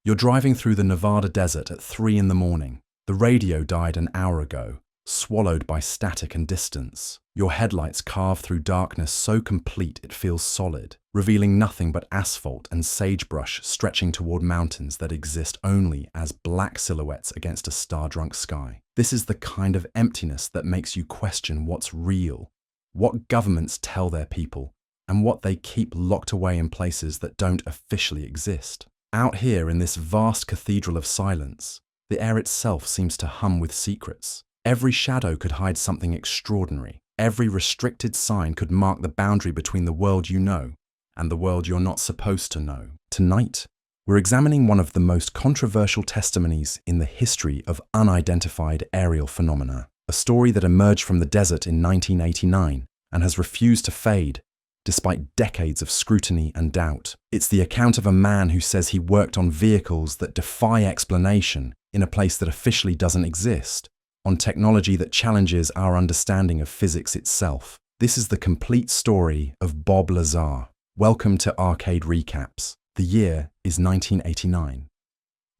You're driving through the Nevada desert at 3 in the morning. The radio died an hour ago, swallowed by static and distance. Your headlights carve through darkness so complete it feels solid, revealing nothing but asphalt and sagebrush stretching toward mountains that exist only as black silhouettes against a star-drunk sky. This is the kind of emptiness that makes you question what's real, what governments tell their people, and what they keep locked away in places that don't officially exist. Out here in this vast cathedral of silence, the air itself seems to hum with secrets. Every shadow could hide something extraordinary. Every restricted sign could mark the boundary between the world you know and the world you're not supposed to know. Tonight, we're examining one of the most controversial testimonies in the history of unidentified aerial phenomena, a story that emerged from the desert in 1989 and has refused to fade despite decades of scrutiny and doubt. It's the account of a man who says he worked on vehicles that defy explanation in a place that officially doesn't exist, on technology that challenges our understanding of physics itself. This is the complete story of Bob Lazar. Welcome to Arcade Recaps. The year is 1989.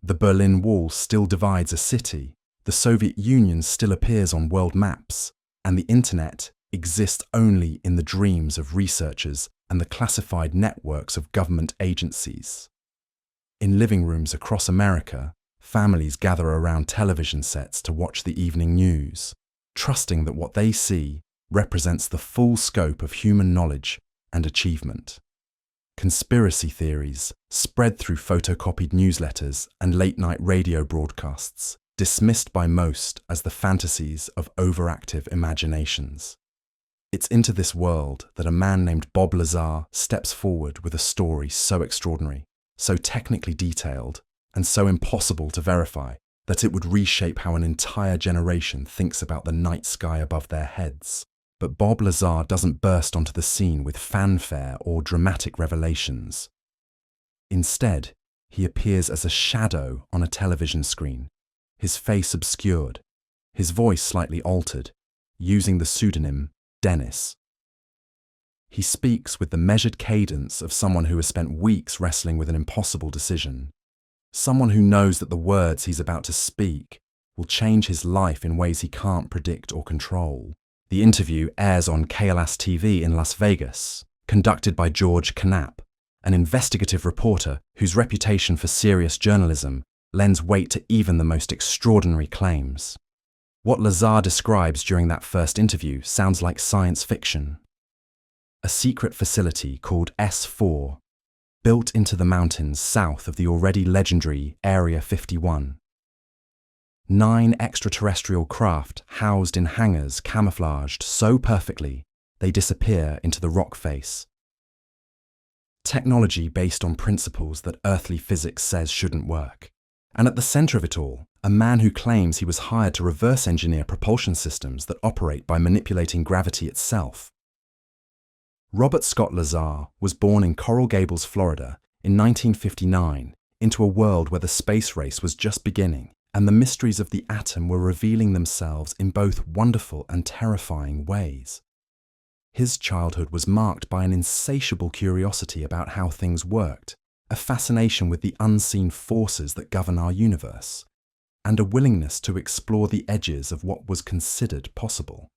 The Berlin Wall still divides a city, the Soviet Union still appears on world maps, and the internet exists only in the dreams of researchers and the classified networks of government agencies. In living rooms across America, families gather around television sets to watch the evening news, trusting that what they see represents the full scope of human knowledge and achievement. Conspiracy theories spread through photocopied newsletters and late-night radio broadcasts, dismissed by most as the fantasies of overactive imaginations. It's into this world that a man named Bob Lazar steps forward with a story so extraordinary, so technically detailed, and so impossible to verify that it would reshape how an entire generation thinks about the night sky above their heads. But Bob Lazar doesn't burst onto the scene with fanfare or dramatic revelations. Instead, he appears as a shadow on a television screen, his face obscured, his voice slightly altered, using the pseudonym Dennis. He speaks with the measured cadence of someone who has spent weeks wrestling with an impossible decision, someone who knows that the words he's about to speak will change his life in ways he can't predict or control. The interview airs on KLAS TV in Las Vegas, conducted by George Knapp, an investigative reporter whose reputation for serious journalism lends weight to even the most extraordinary claims. What Lazar describes during that first interview sounds like science fiction. A secret facility called S4, built into the mountains south of the already legendary Area 51. 9 extraterrestrial craft housed in hangars camouflaged so perfectly they disappear into the rock face. Technology based on principles that earthly physics says shouldn't work. And at the center of it all, a man who claims he was hired to reverse engineer propulsion systems that operate by manipulating gravity itself. Robert Scott Lazar was born in Coral Gables, Florida, in 1959, into a world where the space race was just beginning, and the mysteries of the atom were revealing themselves in both wonderful and terrifying ways. His childhood was marked by an insatiable curiosity about how things worked, a fascination with the unseen forces that govern our universe, and a willingness to explore the edges of what was considered possible.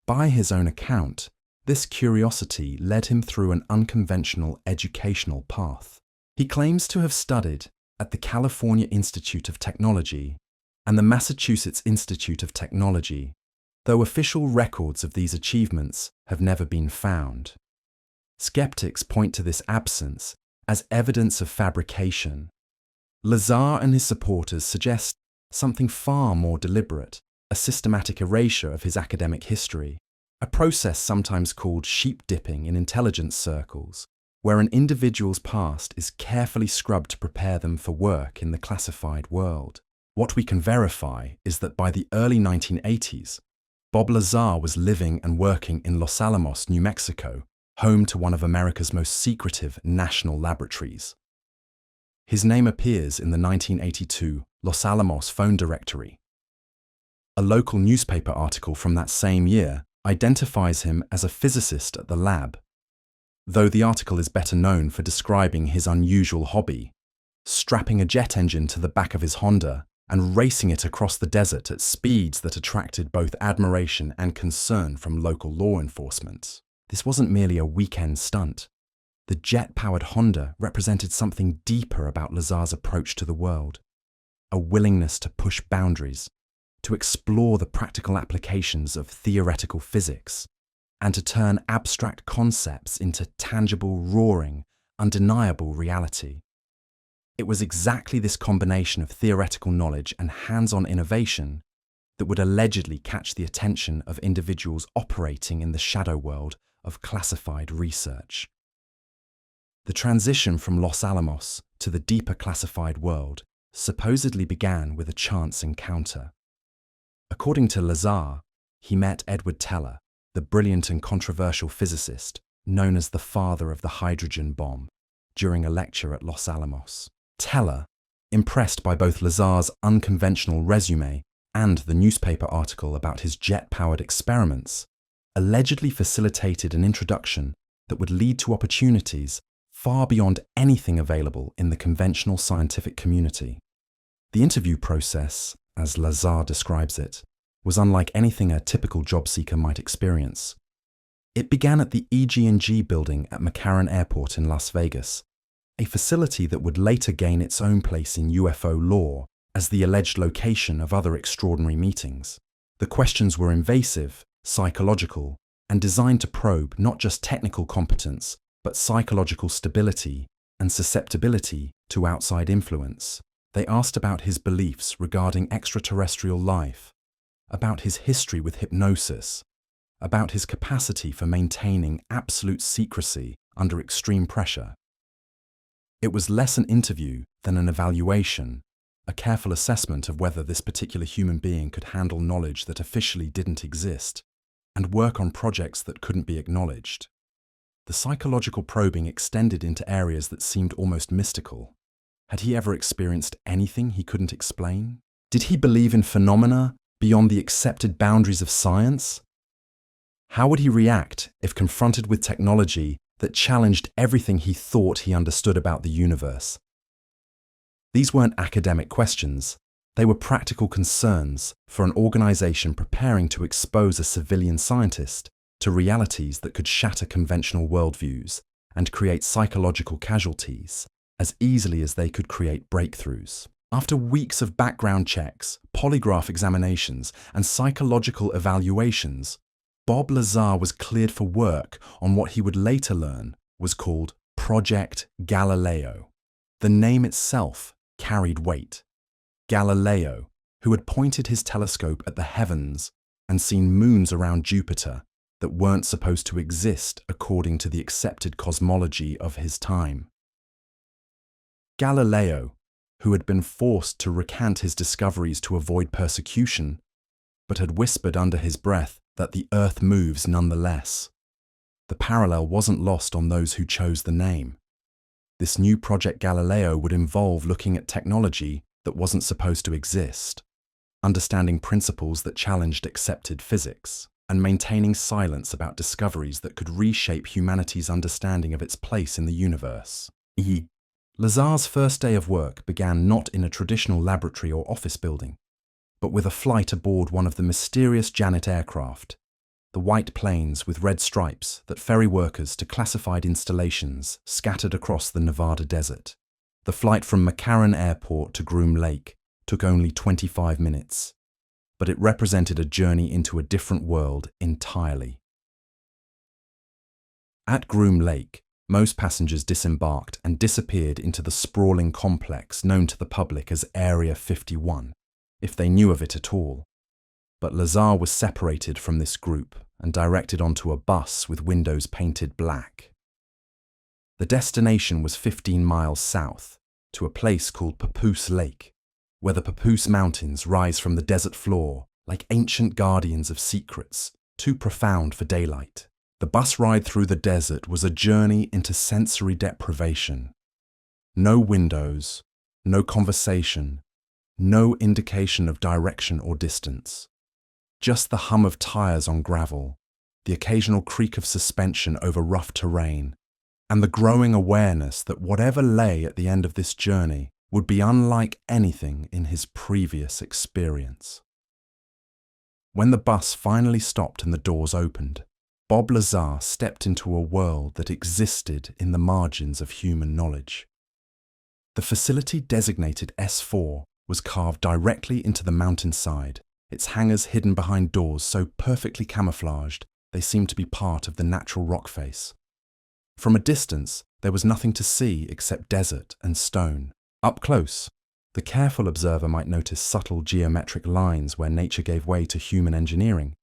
By his own account, this curiosity led him through an unconventional educational path. He claims to have studied at the California Institute of Technology and the Massachusetts Institute of Technology, though official records of these achievements have never been found. Skeptics point to this absence as evidence of fabrication. Lazar and his supporters suggest something far more deliberate, a systematic erasure of his academic history, a process sometimes called sheep-dipping in intelligence circles, where an individual's past is carefully scrubbed to prepare them for work in the classified world. What we can verify is that by the early 1980s, Bob Lazar was living and working in Los Alamos, New Mexico, home to one of America's most secretive national laboratories. His name appears in the 1982 Los Alamos phone directory. A local newspaper article from that same year identifies him as a physicist at the lab, though the article is better known for describing his unusual hobby, strapping a jet engine to the back of his Honda and racing it across the desert at speeds that attracted both admiration and concern from local law enforcement. This wasn't merely a weekend stunt. The jet-powered Honda represented something deeper about Lazar's approach to the world, a willingness to push boundaries, to explore the practical applications of theoretical physics, and to turn abstract concepts into tangible, roaring, undeniable reality. It was exactly this combination of theoretical knowledge and hands-on innovation that would allegedly catch the attention of individuals operating in the shadow world of classified research. The transition from Los Alamos to the deeper classified world supposedly began with a chance encounter. According to Lazar, he met Edward Teller, the brilliant and controversial physicist known as the father of the hydrogen bomb, during a lecture at Los Alamos. Teller, impressed by both Lazar's unconventional resume and the newspaper article about his jet-powered experiments, allegedly facilitated an introduction that would lead to opportunities far beyond anything available in the conventional scientific community. The interview process, as Lazar describes it, was unlike anything a typical job seeker might experience. It began at the EG&G building at McCarran Airport in Las Vegas, a facility that would later gain its own place in UFO lore as the alleged location of other extraordinary meetings. The questions were invasive, psychological, and designed to probe not just technical competence, but psychological stability and susceptibility to outside influence. They asked about his beliefs regarding extraterrestrial life, about his history with hypnosis, about his capacity for maintaining absolute secrecy under extreme pressure. It was less an interview than an evaluation, a careful assessment of whether this particular human being could handle knowledge that officially didn't exist and work on projects that couldn't be acknowledged. The psychological probing extended into areas that seemed almost mystical. Had he ever experienced anything he couldn't explain? Did he believe in phenomena beyond the accepted boundaries of science? How would he react if confronted with technology that challenged everything he thought he understood about the universe? These weren't academic questions. They were practical concerns for an organization preparing to expose a civilian scientist to realities that could shatter conventional worldviews and create psychological casualties as easily as they could create breakthroughs. After weeks of background checks, polygraph examinations, and psychological evaluations, Bob Lazar was cleared for work on what he would later learn was called Project Galileo. The name itself carried weight. Galileo, who had pointed his telescope at the heavens and seen moons around Jupiter that weren't supposed to exist according to the accepted cosmology of his time. Galileo, who had been forced to recant his discoveries to avoid persecution, but had whispered under his breath that the Earth moves nonetheless. The parallel wasn't lost on those who chose the name. This new Project Galileo would involve looking at technology that wasn't supposed to exist, understanding principles that challenged accepted physics, and maintaining silence about discoveries that could reshape humanity's understanding of its place in the universe. Lazar's first day of work began not in a traditional laboratory or office building, but with a flight aboard one of the mysterious Janet aircraft, the white planes with red stripes that ferry workers to classified installations scattered across the Nevada desert. The flight from McCarran Airport to Groom Lake took only 25 minutes, but it represented a journey into a different world entirely. At Groom Lake, most passengers disembarked and disappeared into the sprawling complex known to the public as Area 51, if they knew of it at all. But Lazar was separated from this group and directed onto a bus with windows painted black. The destination was 15 miles south, to a place called Papoose Lake, where the Papoose Mountains rise from the desert floor like ancient guardians of secrets, too profound for daylight. The bus ride through the desert was a journey into sensory deprivation. No windows, no conversation, no indication of direction or distance. Just the hum of tires on gravel, the occasional creak of suspension over rough terrain, and the growing awareness that whatever lay at the end of this journey would be unlike anything in his previous experience. When the bus finally stopped and the doors opened, Bob Lazar stepped into a world that existed in the margins of human knowledge. The facility designated S4 was carved directly into the mountainside, its hangars hidden behind doors so perfectly camouflaged they seemed to be part of the natural rock face. From a distance, there was nothing to see except desert and stone. Up close, the careful observer might notice subtle geometric lines where nature gave way to human engineering.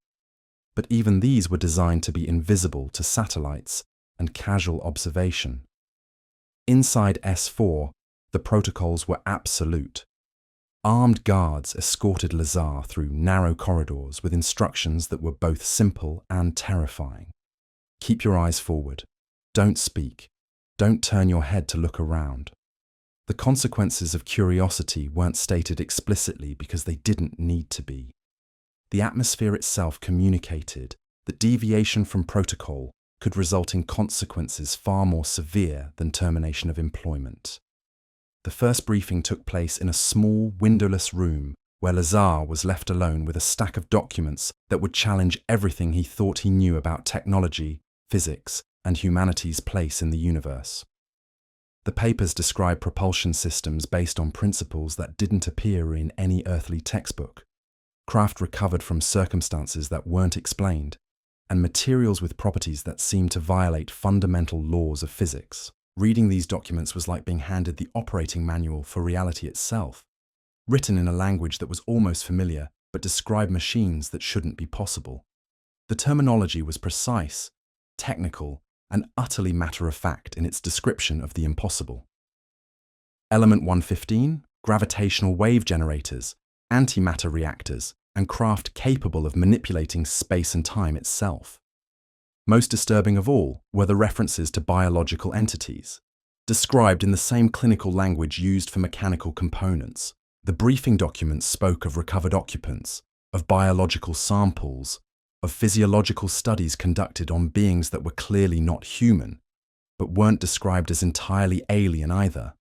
But even these were designed to be invisible to satellites and casual observation. Inside S4, the protocols were absolute. Armed guards escorted Lazar through narrow corridors with instructions that were both simple and terrifying. Keep your eyes forward. Don't speak. Don't turn your head to look around. The consequences of curiosity weren't stated explicitly because they didn't need to be. The atmosphere itself communicated that deviation from protocol could result in consequences far more severe than termination of employment. The first briefing took place in a small, windowless room where Lazar was left alone with a stack of documents that would challenge everything he thought he knew about technology, physics, and humanity's place in the universe. The papers describe propulsion systems based on principles that didn't appear in any earthly textbook, craft recovered from circumstances that weren't explained, and materials with properties that seemed to violate fundamental laws of physics. Reading these documents was like being handed the operating manual for reality itself, written in a language that was almost familiar but described machines that shouldn't be possible. The terminology was precise, technical, and utterly matter-of-fact in its description of the impossible. Element 115, gravitational wave generators, antimatter reactors, and craft capable of manipulating space and time itself. Most disturbing of all were the references to biological entities, described in the same clinical language used for mechanical components. The briefing documents spoke of recovered occupants, of biological samples, of physiological studies conducted on beings that were clearly not human, but weren't described as entirely alien either.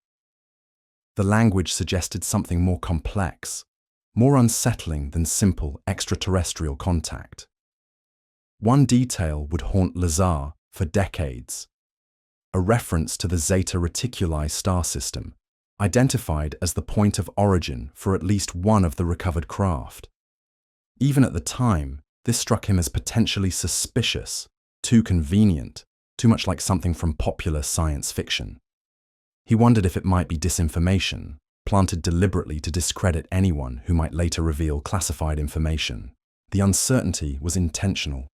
The language suggested something more complex, more unsettling than simple extraterrestrial contact. One detail would haunt Lazar for decades: a reference to the Zeta Reticuli star system, identified as the point of origin for at least one of the recovered craft. Even at the time, this struck him as potentially suspicious, too convenient, too much like something from popular science fiction. He wondered if it might be disinformation, planted deliberately to discredit anyone who might later reveal classified information. The uncertainty was intentional.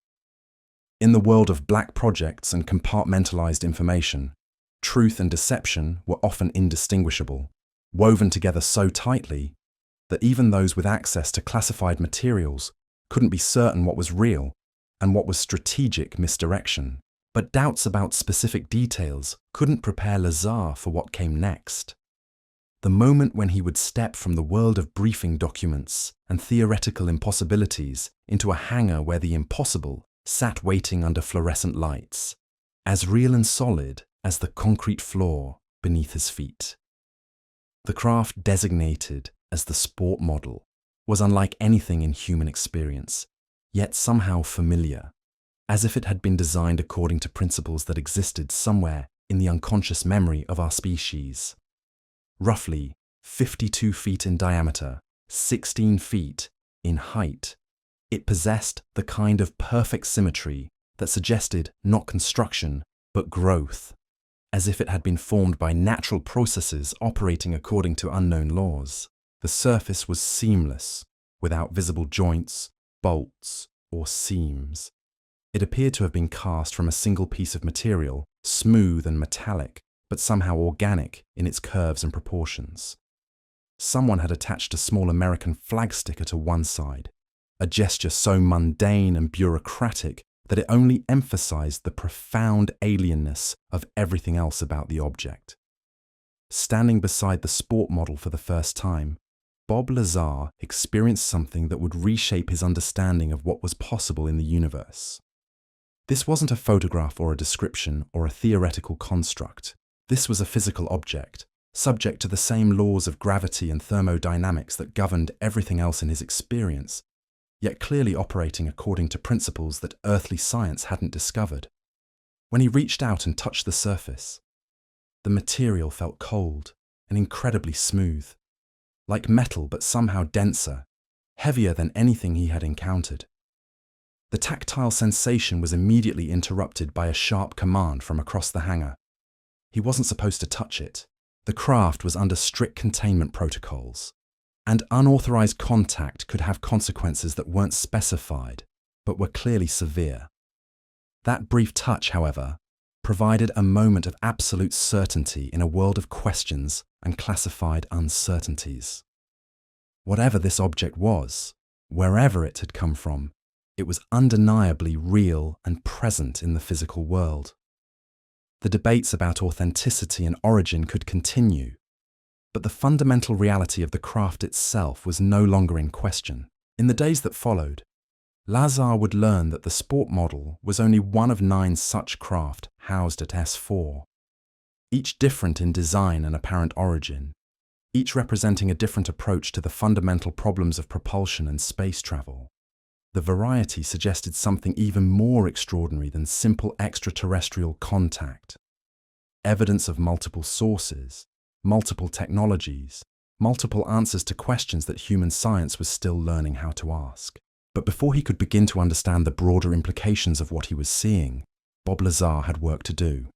In the world of black projects and compartmentalized information, truth and deception were often indistinguishable, woven together so tightly that even those with access to classified materials couldn't be certain what was real and what was strategic misdirection. But doubts about specific details couldn't prepare Lazar for what came next. The moment when he would step from the world of briefing documents and theoretical impossibilities into a hangar where the impossible sat waiting under fluorescent lights, as real and solid as the concrete floor beneath his feet. The craft designated as the sport model was unlike anything in human experience, yet somehow familiar, as if it had been designed according to principles that existed somewhere in the unconscious memory of our species. Roughly 52 feet in diameter, 16 feet in height, it possessed the kind of perfect symmetry that suggested not construction, but growth, as if it had been formed by natural processes operating according to unknown laws. The surface was seamless, without visible joints, bolts, or seams. It appeared to have been cast from a single piece of material, smooth and metallic, but somehow organic in its curves and proportions. Someone had attached a small American flag sticker to one side, a gesture so mundane and bureaucratic that it only emphasized the profound alienness of everything else about the object. Standing beside the sport model for the first time, Bob Lazar experienced something that would reshape his understanding of what was possible in the universe. This wasn't a photograph or a description or a theoretical construct. This was a physical object, subject to the same laws of gravity and thermodynamics that governed everything else in his experience, yet clearly operating according to principles that earthly science hadn't discovered. When he reached out and touched the surface, the material felt cold and incredibly smooth, like metal but somehow denser, heavier than anything he had encountered. The tactile sensation was immediately interrupted by a sharp command from across the hangar. He wasn't supposed to touch it. The craft was under strict containment protocols, and unauthorized contact could have consequences that weren't specified, but were clearly severe. That brief touch, however, provided a moment of absolute certainty in a world of questions and classified uncertainties. Whatever this object was, wherever it had come from, it was undeniably real and present in the physical world. The debates about authenticity and origin could continue, but the fundamental reality of the craft itself was no longer in question. In the days that followed, Lazar would learn that the sport model was only one of 9 such craft housed at S4, each different in design and apparent origin, each representing a different approach to the fundamental problems of propulsion and space travel. The variety suggested something even more extraordinary than simple extraterrestrial contact. Evidence of multiple sources, multiple technologies, multiple answers to questions that human science was still learning how to ask. But before he could begin to understand the broader implications of what he was seeing, Bob Lazar had work to do.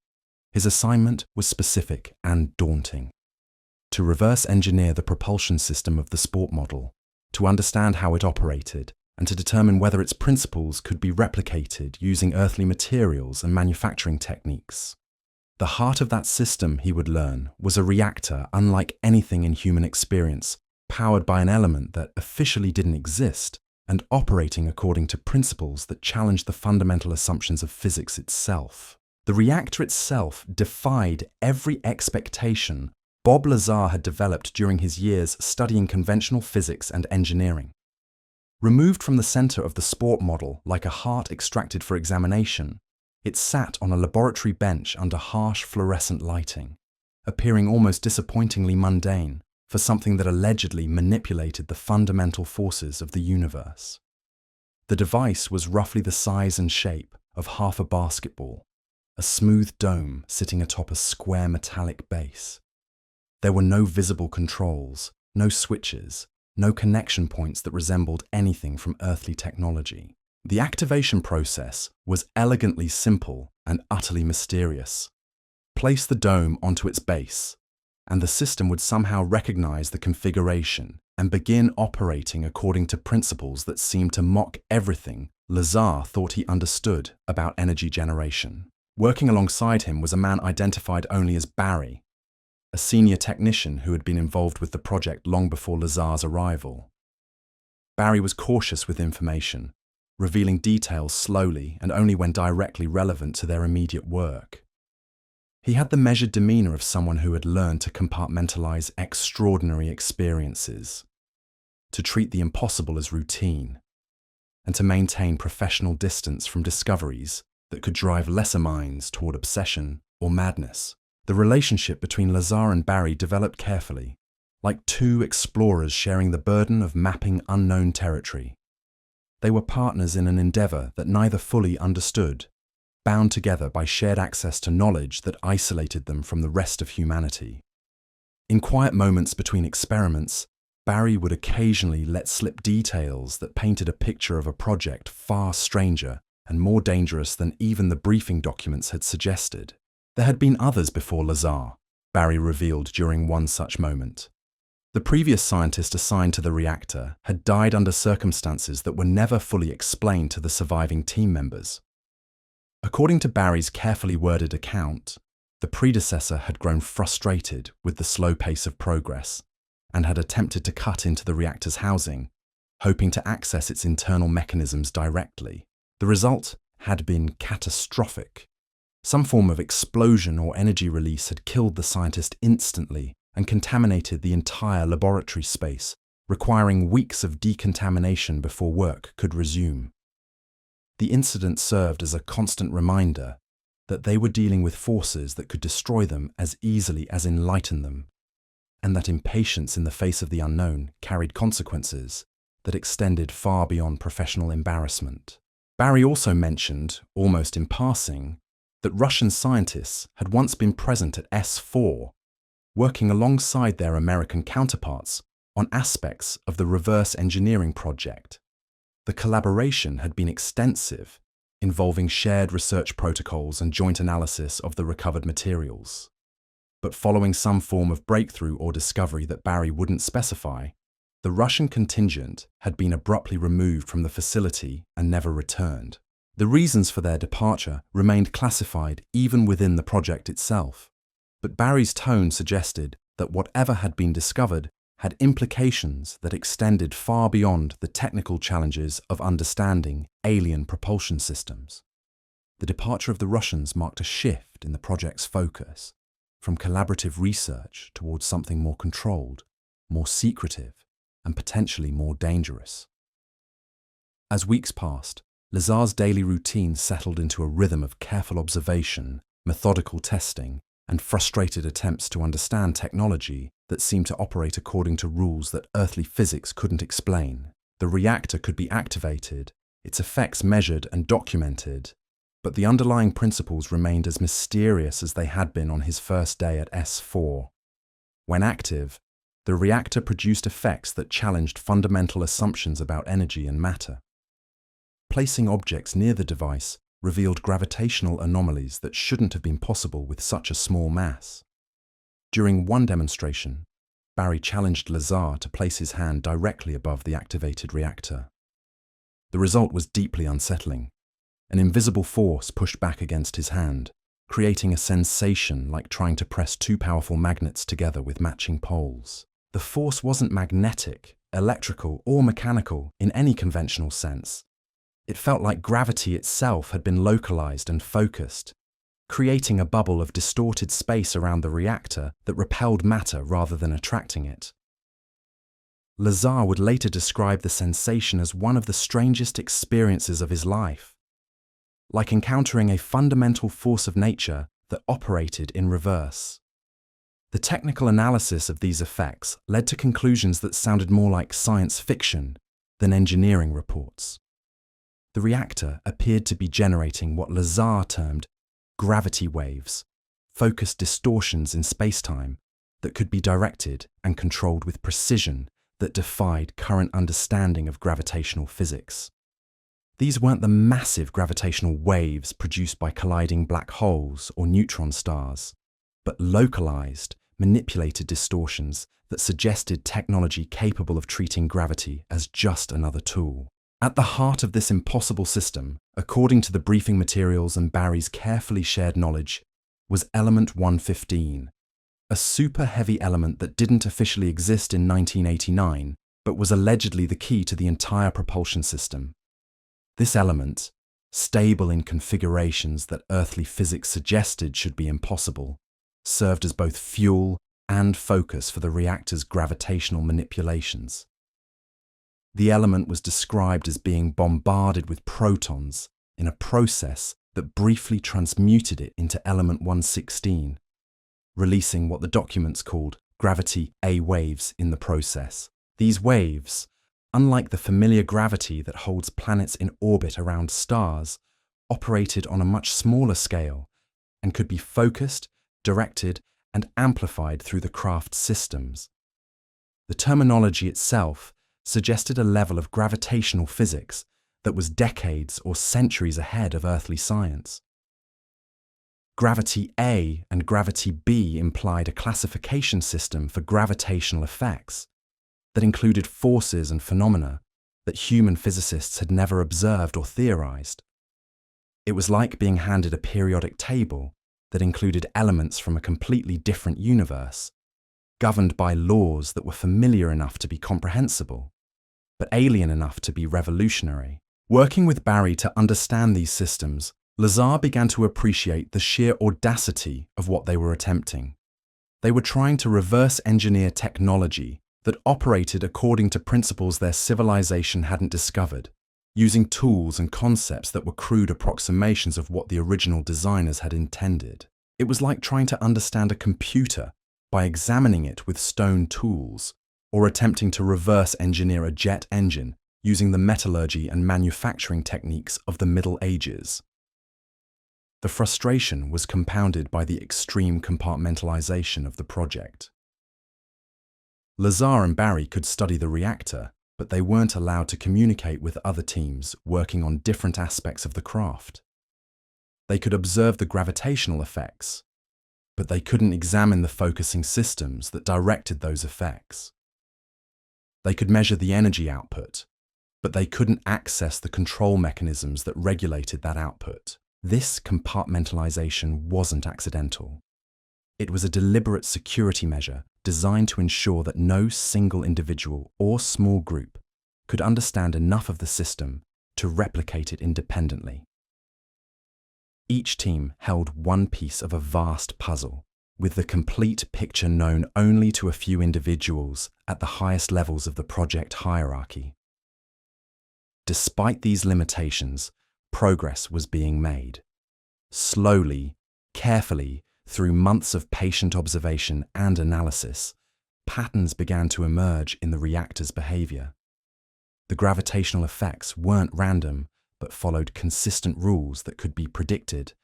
His assignment was specific and daunting: to reverse engineer the propulsion system of the sport model, to understand how it operated, and to determine whether its principles could be replicated using earthly materials and manufacturing techniques. The heart of that system, he would learn, was a reactor unlike anything in human experience, powered by an element that officially didn't exist, and operating according to principles that challenged the fundamental assumptions of physics itself. The reactor itself defied every expectation Bob Lazar had developed during his years studying conventional physics and engineering. Removed from the center of the sport model like a heart extracted for examination, it sat on a laboratory bench under harsh fluorescent lighting, appearing almost disappointingly mundane for something that allegedly manipulated the fundamental forces of the universe. The device was roughly the size and shape of half a basketball, a smooth dome sitting atop a square metallic base. There were no visible controls, no switches, no connection points that resembled anything from earthly technology. The activation process was elegantly simple and utterly mysterious. Place the dome onto its base, and the system would somehow recognize the configuration and begin operating according to principles that seemed to mock everything Lazar thought he understood about energy generation. Working alongside him was a man identified only as Barry, a senior technician who had been involved with the project long before Lazar's arrival. Barry was cautious with information, revealing details slowly and only when directly relevant to their immediate work. He had the measured demeanor of someone who had learned to compartmentalize extraordinary experiences, to treat the impossible as routine, and to maintain professional distance from discoveries that could drive lesser minds toward obsession or madness. The relationship between Lazar and Barry developed carefully, like 2 explorers sharing the burden of mapping unknown territory. They were partners in an endeavor that neither fully understood, bound together by shared access to knowledge that isolated them from the rest of humanity. In quiet moments between experiments, Barry would occasionally let slip details that painted a picture of a project far stranger and more dangerous than even the briefing documents had suggested. There had been others before Lazar, Barry revealed during one such moment. The previous scientist assigned to the reactor had died under circumstances that were never fully explained to the surviving team members. According to Barry's carefully worded account, the predecessor had grown frustrated with the slow pace of progress and had attempted to cut into the reactor's housing, hoping to access its internal mechanisms directly. The result had been catastrophic. Some form of explosion or energy release had killed the scientist instantly and contaminated the entire laboratory space, requiring weeks of decontamination before work could resume. The incident served as a constant reminder that they were dealing with forces that could destroy them as easily as enlighten them, and that impatience in the face of the unknown carried consequences that extended far beyond professional embarrassment. Barry also mentioned, almost in passing, that Russian scientists had once been present at S4, working alongside their American counterparts on aspects of the reverse engineering project. The collaboration had been extensive, involving shared research protocols and joint analysis of the recovered materials. But following some form of breakthrough or discovery that Barry wouldn't specify, the Russian contingent had been abruptly removed from the facility and never returned. The reasons for their departure remained classified even within the project itself, but Barry's tone suggested that whatever had been discovered had implications that extended far beyond the technical challenges of understanding alien propulsion systems. The departure of the Russians marked a shift in the project's focus, from collaborative research towards something more controlled, more secretive, and potentially more dangerous. As weeks passed, Lazar's daily routine settled into a rhythm of careful observation, methodical testing, and frustrated attempts to understand technology that seemed to operate according to rules that earthly physics couldn't explain. The reactor could be activated, its effects measured and documented, but the underlying principles remained as mysterious as they had been on his first day at S4. When active, the reactor produced effects that challenged fundamental assumptions about energy and matter. Placing objects near the device revealed gravitational anomalies that shouldn't have been possible with such a small mass. During one demonstration, Barry challenged Lazar to place his hand directly above the activated reactor. The result was deeply unsettling. An invisible force pushed back against his hand, creating a sensation like trying to press two powerful magnets together with matching poles. The force wasn't magnetic, electrical, or mechanical in any conventional sense. It felt like gravity itself had been localized and focused, creating a bubble of distorted space around the reactor that repelled matter rather than attracting it. Lazar would later describe the sensation as one of the strangest experiences of his life, like encountering a fundamental force of nature that operated in reverse. The technical analysis of these effects led to conclusions that sounded more like science fiction than engineering reports. The reactor appeared to be generating what Lazar termed gravity waves, focused distortions in spacetime that could be directed and controlled with precision that defied current understanding of gravitational physics. These weren't the massive gravitational waves produced by colliding black holes or neutron stars, but localized, manipulated distortions that suggested technology capable of treating gravity as just another tool. At the heart of this impossible system, according to the briefing materials and Barry's carefully shared knowledge, was element 115, a super-heavy element that didn't officially exist in 1989, but was allegedly the key to the entire propulsion system. This element, stable in configurations that earthly physics suggested should be impossible, served as both fuel and focus for the reactor's gravitational manipulations. The element was described as being bombarded with protons in a process that briefly transmuted it into element 116, releasing what the documents called gravity A waves in the process. These waves, unlike the familiar gravity that holds planets in orbit around stars, operated on a much smaller scale and could be focused, directed, and amplified through the craft's systems. The terminology itself suggested a level of gravitational physics that was decades or centuries ahead of earthly science. Gravity A and gravity B implied a classification system for gravitational effects that included forces and phenomena that human physicists had never observed or theorized. It was like being handed a periodic table that included elements from a completely different universe, governed by laws that were familiar enough to be comprehensible, but alien enough to be revolutionary. Working with Barry to understand these systems, Lazar began to appreciate the sheer audacity of what they were attempting. They were trying to reverse engineer technology that operated according to principles their civilization hadn't discovered, using tools and concepts that were crude approximations of what the original designers had intended. It was like trying to understand a computer by examining it with stone tools or attempting to reverse engineer a jet engine using the metallurgy and manufacturing techniques of the Middle Ages. The frustration was compounded by the extreme compartmentalization of the project. Lazar and Barry could study the reactor, but they weren't allowed to communicate with other teams working on different aspects of the craft. They could observe the gravitational effects, but they couldn't examine the focusing systems that directed those effects. They could measure the energy output, but they couldn't access the control mechanisms that regulated that output. This compartmentalization wasn't accidental. It was a deliberate security measure designed to ensure that no single individual or small group could understand enough of the system to replicate it independently. Each team held one piece of a vast puzzle, with the complete picture known only to a few individuals at the highest levels of the project hierarchy. Despite these limitations, progress was being made. Slowly, carefully, through months of patient observation and analysis, patterns began to emerge in the reactor's behavior. The gravitational effects weren't random, but followed consistent rules that could be predicted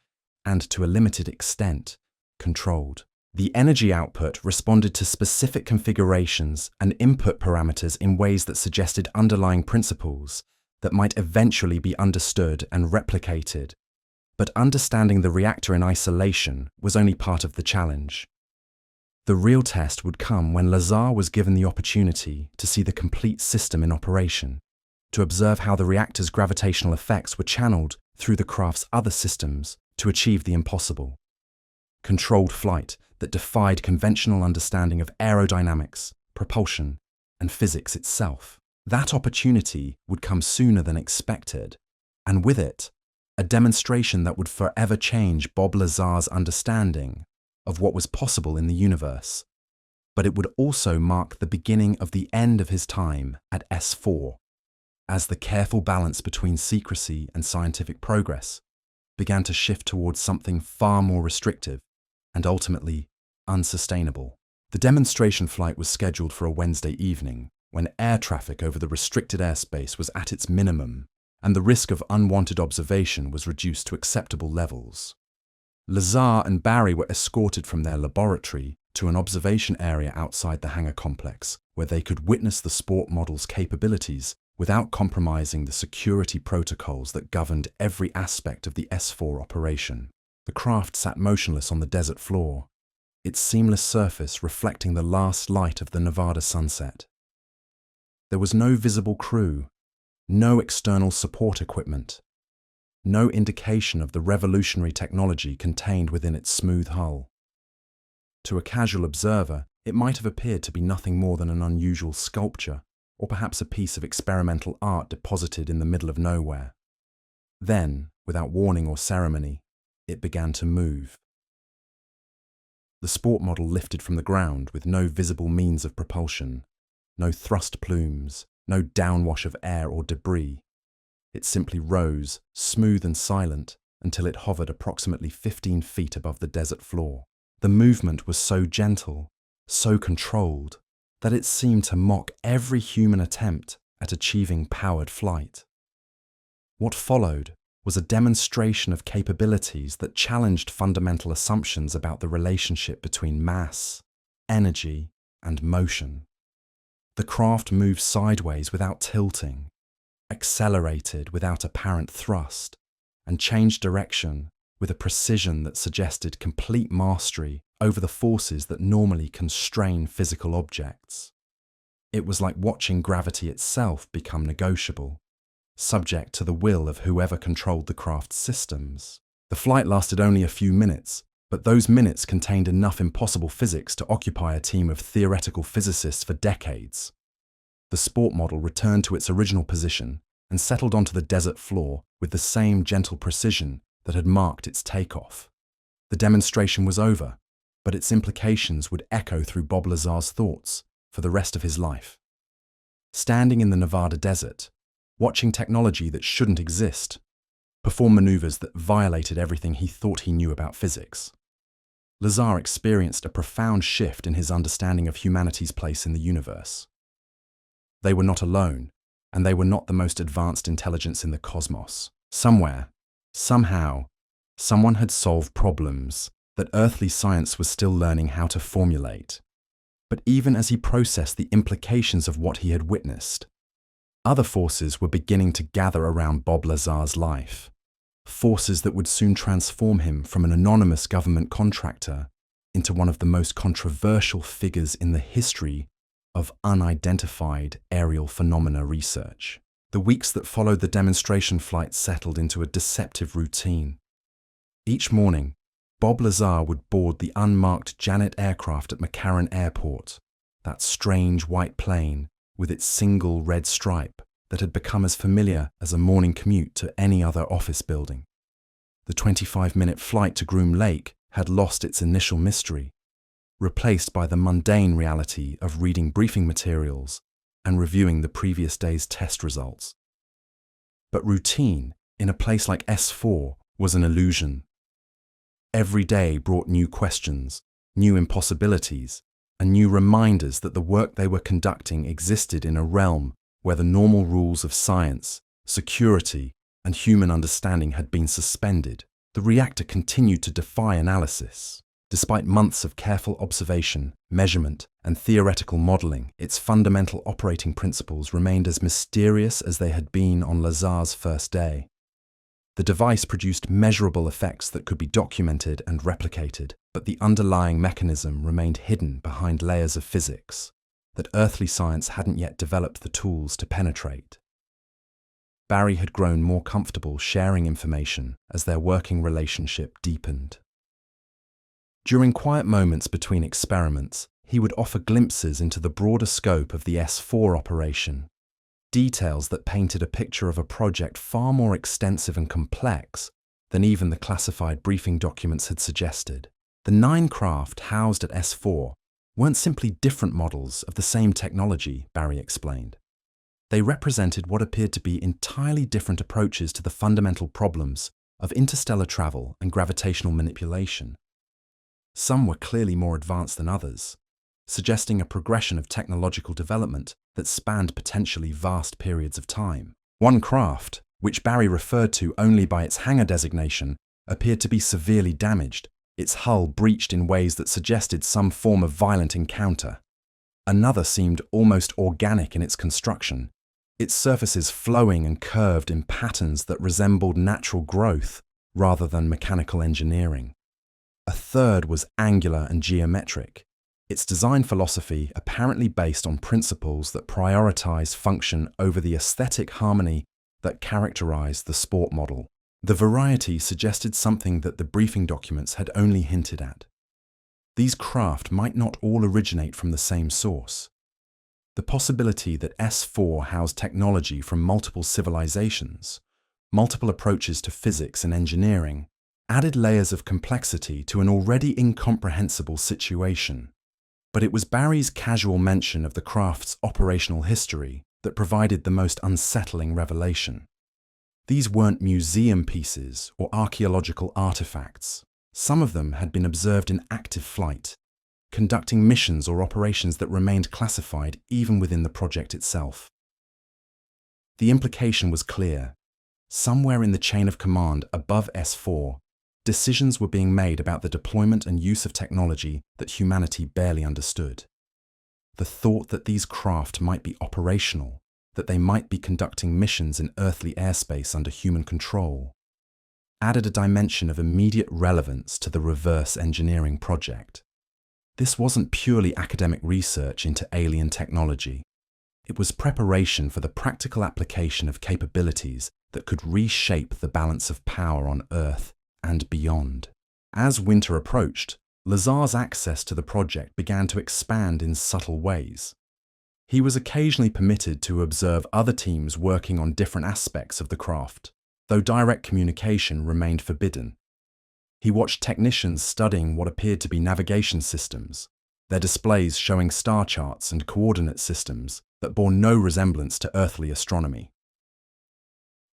and, to a limited extent, controlled. The energy output responded to specific configurations and input parameters in ways that suggested underlying principles that might eventually be understood and replicated. But understanding the reactor in isolation was only part of the challenge. The real test would come when Lazar was given the opportunity to see the complete system in operation, to observe how the reactor's gravitational effects were channeled through the craft's other systems to achieve the impossible. Controlled flight that defied conventional understanding of aerodynamics, propulsion, and physics itself. That opportunity would come sooner than expected, and with it, a demonstration that would forever change Bob Lazar's understanding of what was possible in the universe. But it would also mark the beginning of the end of his time at S4, as the careful balance between secrecy and scientific progress began to shift towards something far more restrictive and ultimately unsustainable. The demonstration flight was scheduled for a Wednesday evening, when air traffic over the restricted airspace was at its minimum and the risk of unwanted observation was reduced to acceptable levels. Lazar and Barry were escorted from their laboratory to an observation area outside the hangar complex, where they could witness the sport model's capabilities without compromising the security protocols that governed every aspect of the S4 operation. The craft sat motionless on the desert floor, its seamless surface reflecting the last light of the Nevada sunset. There was no visible crew, no external support equipment, no indication of the revolutionary technology contained within its smooth hull. To a casual observer, it might have appeared to be nothing more than an unusual sculpture, or perhaps a piece of experimental art deposited in the middle of nowhere. Then, without warning or ceremony, it began to move. The sport model lifted from the ground with no visible means of propulsion, no thrust plumes, no downwash of air or debris. It simply rose, smooth and silent, until it hovered approximately 15 feet above the desert floor. The movement was so gentle, so controlled, that it seemed to mock every human attempt at achieving powered flight. What followed was a demonstration of capabilities that challenged fundamental assumptions about the relationship between mass, energy, and motion. The craft moved sideways without tilting, accelerated without apparent thrust, and changed direction with a precision that suggested complete mastery over the forces that normally constrain physical objects. It was like watching gravity itself become negotiable, subject to the will of whoever controlled the craft's systems. The flight lasted only a few minutes, but those minutes contained enough impossible physics to occupy a team of theoretical physicists for decades. The sport model returned to its original position and settled onto the desert floor with the same gentle precision that had marked its takeoff. The demonstration was over, but its implications would echo through Bob Lazar's thoughts for the rest of his life. Standing in the Nevada desert, watching technology that shouldn't exist perform maneuvers that violated everything he thought he knew about physics. Lazar experienced a profound shift in his understanding of humanity's place in the universe. They were not alone, and they were not the most advanced intelligence in the cosmos. Somewhere, somehow, someone had solved problems that earthly science was still learning how to formulate. But even as he processed the implications of what he had witnessed, other forces were beginning to gather around Bob Lazar's life. Forces that would soon transform him from an anonymous government contractor into one of the most controversial figures in the history of unidentified aerial phenomena research. The weeks that followed the demonstration flight settled into a deceptive routine. Each morning, Bob Lazar would board the unmarked Janet aircraft at McCarran Airport, that strange white plane with its single red stripe that had become as familiar as a morning commute to any other office building. The 25-minute flight to Groom Lake had lost its initial mystery, replaced by the mundane reality of reading briefing materials and reviewing the previous day's test results. But routine, in a place like S4, was an illusion. Every day brought new questions, new impossibilities, and new reminders that the work they were conducting existed in a realm where the normal rules of science, security, and human understanding had been suspended. The reactor continued to defy analysis. Despite months of careful observation, measurement, and theoretical modeling, its fundamental operating principles remained as mysterious as they had been on Lazar's first day. The device produced measurable effects that could be documented and replicated, but the underlying mechanism remained hidden behind layers of physics that earthly science hadn't yet developed the tools to penetrate. Barry had grown more comfortable sharing information as their working relationship deepened. During quiet moments between experiments, he would offer glimpses into the broader scope of the S4 operation, details that painted a picture of a project far more extensive and complex than even the classified briefing documents had suggested. The 9 craft housed at S4 weren't simply different models of the same technology, Barry explained. They represented what appeared to be entirely different approaches to the fundamental problems of interstellar travel and gravitational manipulation. Some were clearly more advanced than others, suggesting a progression of technological development that spanned potentially vast periods of time. One craft, which Barry referred to only by its hangar designation, appeared to be severely damaged, its hull breached in ways that suggested some form of violent encounter. Another seemed almost organic in its construction, its surfaces flowing and curved in patterns that resembled natural growth rather than mechanical engineering. A third was angular and geometric, its design philosophy apparently based on principles that prioritized function over the aesthetic harmony that characterized the sport model. The variety suggested something that the briefing documents had only hinted at. These craft might not all originate from the same source. The possibility that S4 housed technology from multiple civilizations, multiple approaches to physics and engineering, added layers of complexity to an already incomprehensible situation. But it was Barry's casual mention of the craft's operational history that provided the most unsettling revelation. These weren't museum pieces or archaeological artifacts. Some of them had been observed in active flight, conducting missions or operations that remained classified even within the project itself. The implication was clear. Somewhere in the chain of command above S4, decisions were being made about the deployment and use of technology that humanity barely understood. The thought that these craft might be operational, that they might be conducting missions in earthly airspace under human control, added a dimension of immediate relevance to the reverse engineering project. This wasn't purely academic research into alien technology. It was preparation for the practical application of capabilities that could reshape the balance of power on Earth and beyond. As winter approached, Lazar's access to the project began to expand in subtle ways. He was occasionally permitted to observe other teams working on different aspects of the craft, though direct communication remained forbidden. He watched technicians studying what appeared to be navigation systems, their displays showing star charts and coordinate systems that bore no resemblance to earthly astronomy.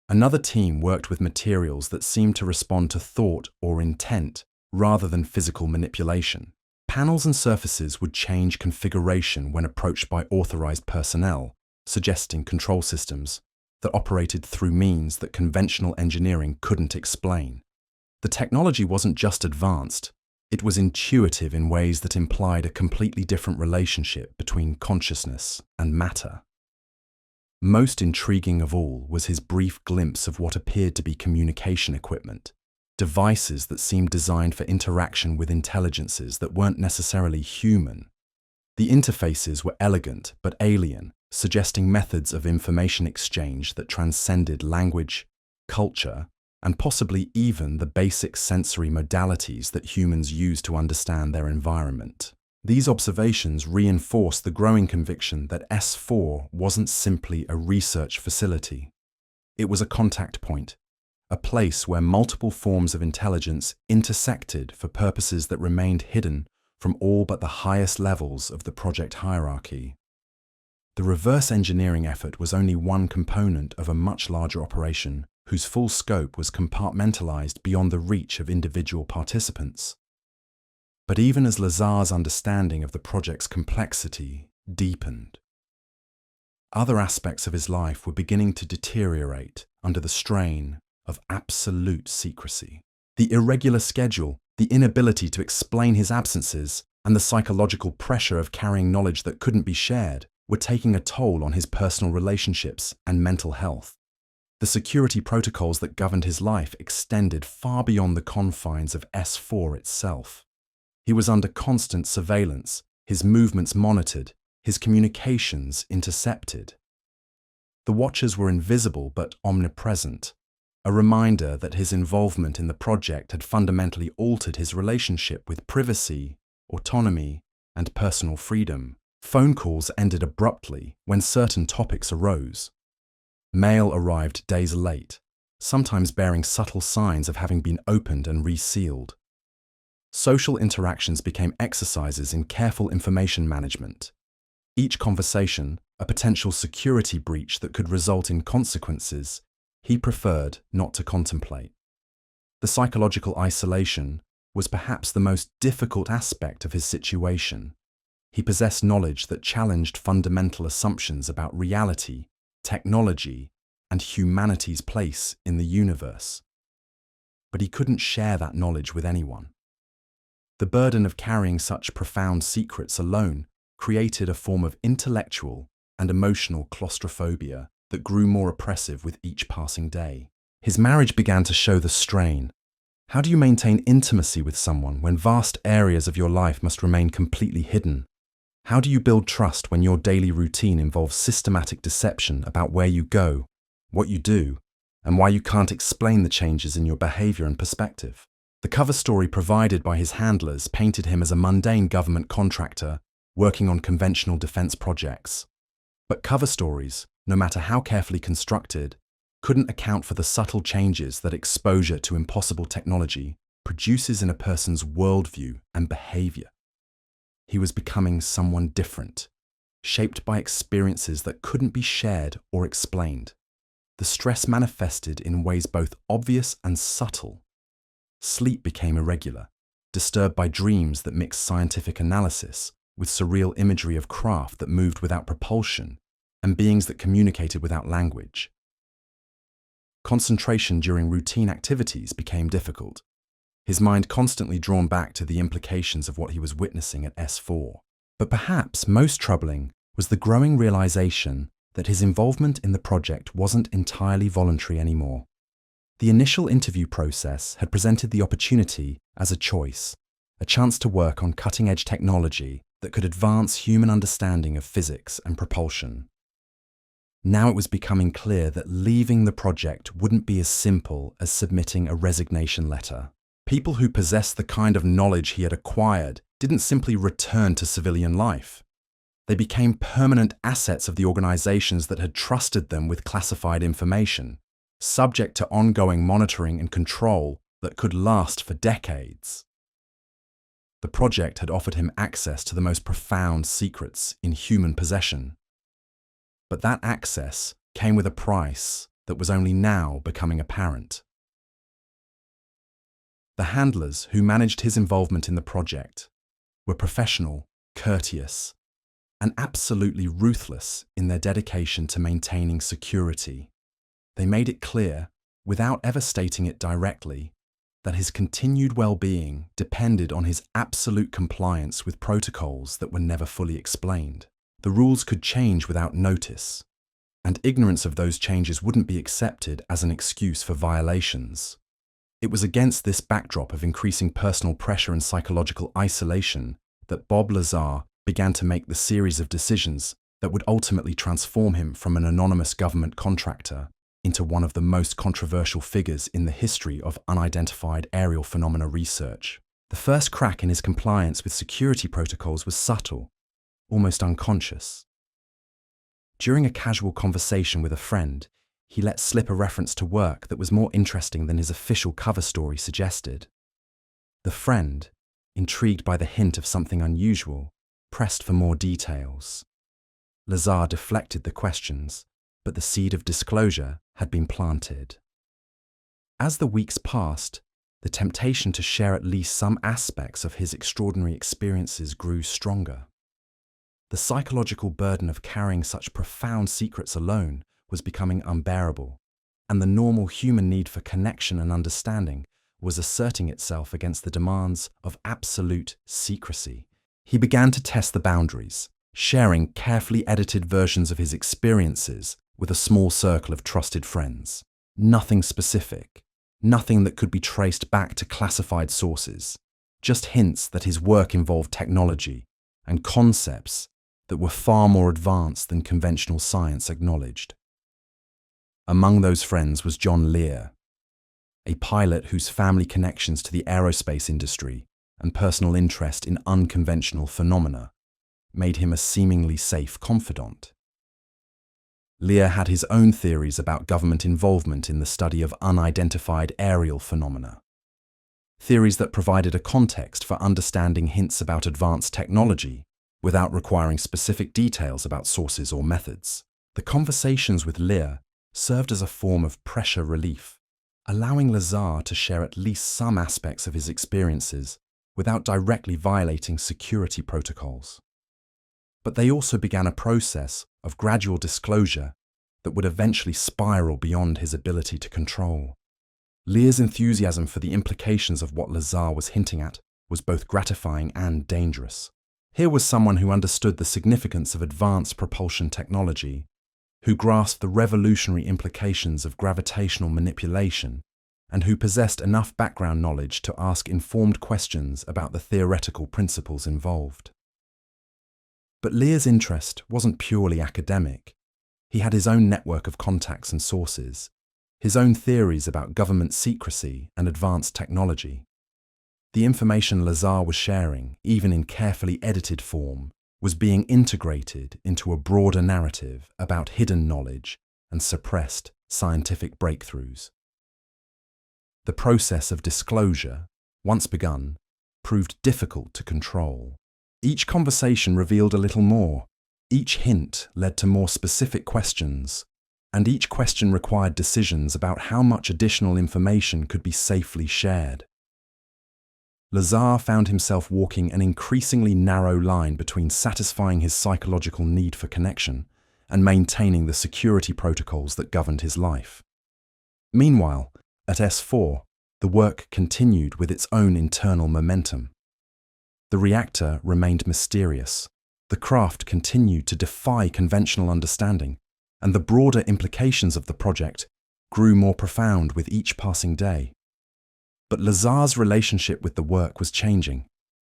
Another team worked with materials that seemed to respond to thought or intent rather than physical manipulation. Panels and surfaces would change configuration when approached by authorized personnel, suggesting control systems that operated through means that conventional engineering couldn't explain. The technology wasn't just advanced, it was intuitive in ways that implied a completely different relationship between consciousness and matter. Most intriguing of all was his brief glimpse of what appeared to be communication equipment, devices that seemed designed for interaction with intelligences that weren't necessarily human. The interfaces were elegant but alien, suggesting methods of information exchange that transcended language, culture, and possibly even the basic sensory modalities that humans use to understand their environment. These observations reinforced the growing conviction that S4 wasn't simply a research facility. It was a contact point, a place where multiple forms of intelligence intersected for purposes that remained hidden from all but the highest levels of the project hierarchy. The reverse engineering effort was only one component of a much larger operation whose full scope was compartmentalized beyond the reach of individual participants. But even as Lazar's understanding of the project's complexity deepened, other aspects of his life were beginning to deteriorate under the strain of absolute secrecy. The irregular schedule, the inability to explain his absences, and the psychological pressure of carrying knowledge that couldn't be shared were taking a toll on his personal relationships and mental health. The security protocols that governed his life extended far beyond the confines of S4 itself. He was under constant surveillance, his movements monitored, his communications intercepted. The watchers were invisible but omnipresent, a reminder that his involvement in the project had fundamentally altered his relationship with privacy, autonomy, and personal freedom. Phone calls ended abruptly when certain topics arose. Mail arrived days late, sometimes bearing subtle signs of having been opened and resealed. Social interactions became exercises in careful information management. Each conversation, a potential security breach that could result in consequences he preferred not to contemplate. The psychological isolation was perhaps the most difficult aspect of his situation. He possessed knowledge that challenged fundamental assumptions about reality, technology, and humanity's place in the universe. But he couldn't share that knowledge with anyone. The burden of carrying such profound secrets alone created a form of intellectual and emotional claustrophobia that grew more oppressive with each passing day. His marriage began to show the strain. How do you maintain intimacy with someone when vast areas of your life must remain completely hidden? How do you build trust when your daily routine involves systematic deception about where you go, what you do, and why you can't explain the changes in your behavior and perspective? The cover story provided by his handlers painted him as a mundane government contractor working on conventional defense projects. But cover stories, no matter how carefully constructed, couldn't account for the subtle changes that exposure to impossible technology produces in a person's worldview and behavior. He was becoming someone different, shaped by experiences that couldn't be shared or explained. The stress manifested in ways both obvious and subtle. Sleep became irregular, disturbed by dreams that mixed scientific analysis with surreal imagery of craft that moved without propulsion and beings that communicated without language. Concentration during routine activities became difficult, his mind constantly drawn back to the implications of what he was witnessing at S4. But perhaps most troubling was the growing realization that his involvement in the project wasn't entirely voluntary anymore. The initial interview process had presented the opportunity as a choice, a chance to work on cutting-edge technology that could advance human understanding of physics and propulsion. Now it was becoming clear that leaving the project wouldn't be as simple as submitting a resignation letter. People who possessed the kind of knowledge he had acquired didn't simply return to civilian life. They became permanent assets of the organizations that had trusted them with classified information, subject to ongoing monitoring and control that could last for decades. The project had offered him access to the most profound secrets in human possession. But that access came with a price that was only now becoming apparent. The handlers who managed his involvement in the project were professional, courteous, and absolutely ruthless in their dedication to maintaining security. They made it clear, without ever stating it directly, that his continued well-being depended on his absolute compliance with protocols that were never fully explained. The rules could change without notice, and ignorance of those changes wouldn't be accepted as an excuse for violations. It was against this backdrop of increasing personal pressure and psychological isolation that Bob Lazar began to make the series of decisions that would ultimately transform him from an anonymous government contractor into one of the most controversial figures in the history of unidentified aerial phenomena research. The first crack in his compliance with security protocols was subtle, almost unconscious. During a casual conversation with a friend, he let slip a reference to work that was more interesting than his official cover story suggested. The friend, intrigued by the hint of something unusual, pressed for more details. Lazar deflected the questions, but the seed of disclosure had been planted. As the weeks passed, the temptation to share at least some aspects of his extraordinary experiences grew stronger. The psychological burden of carrying such profound secrets alone was becoming unbearable, and the normal human need for connection and understanding was asserting itself against the demands of absolute secrecy. He began to test the boundaries, sharing carefully edited versions of his experiences with a small circle of trusted friends. Nothing specific, nothing that could be traced back to classified sources, just hints that his work involved technology and concepts that were far more advanced than conventional science acknowledged. Among those friends was John Lear, a pilot whose family connections to the aerospace industry and personal interest in unconventional phenomena made him a seemingly safe confidant. Lear had his own theories about government involvement in the study of unidentified aerial phenomena, theories that provided a context for understanding hints about advanced technology without requiring specific details about sources or methods. The conversations with Lear served as a form of pressure relief, allowing Lazar to share at least some aspects of his experiences without directly violating security protocols. But they also began a process of gradual disclosure that would eventually spiral beyond his ability to control. Lear's enthusiasm for the implications of what Lazar was hinting at was both gratifying and dangerous. Here was someone who understood the significance of advanced propulsion technology, who grasped the revolutionary implications of gravitational manipulation, and who possessed enough background knowledge to ask informed questions about the theoretical principles involved. But Lear's interest wasn't purely academic. He had his own network of contacts and sources, his own theories about government secrecy and advanced technology. The information Lazar was sharing, even in carefully edited form, was being integrated into a broader narrative about hidden knowledge and suppressed scientific breakthroughs. The process of disclosure, once begun, proved difficult to control. Each conversation revealed a little more, each hint led to more specific questions, and each question required decisions about how much additional information could be safely shared. Lazar found himself walking an increasingly narrow line between satisfying his psychological need for connection and maintaining the security protocols that governed his life. Meanwhile, at S4, the work continued with its own internal momentum. The reactor remained mysterious, the craft continued to defy conventional understanding, and the broader implications of the project grew more profound with each passing day. But Lazar's relationship with the work was changing,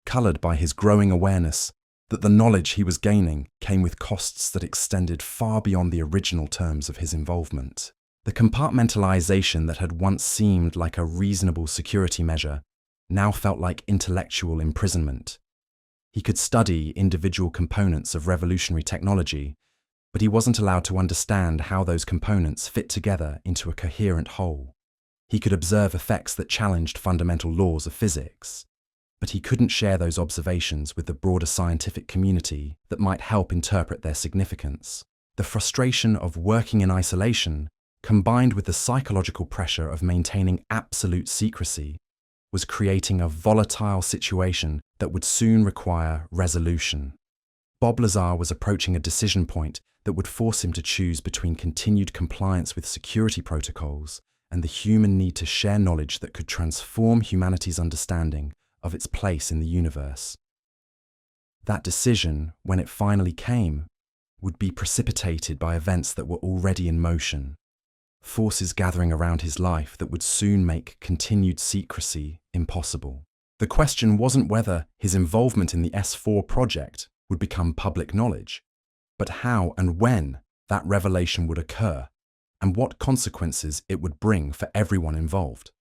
coloured by his growing awareness that the knowledge he was gaining came with costs that extended far beyond the original terms of his involvement. The compartmentalization that had once seemed like a reasonable security measure now felt like intellectual imprisonment. He could study individual components of revolutionary technology, but he wasn't allowed to understand how those components fit together into a coherent whole. He could observe effects that challenged fundamental laws of physics, but he couldn't share those observations with the broader scientific community that might help interpret their significance. The frustration of working in isolation, combined with the psychological pressure of maintaining absolute secrecy, was creating a volatile situation that would soon require resolution. Bob Lazar was approaching a decision point that would force him to choose between continued compliance with security protocols and the human need to share knowledge that could transform humanity's understanding of its place in the universe. That decision, when it finally came, would be precipitated by events that were already in motion, forces gathering around his life that would soon make continued secrecy impossible. The question wasn't whether his involvement in the S4 project would become public knowledge, but how and when that revelation would occur and what consequences it would bring for everyone involved.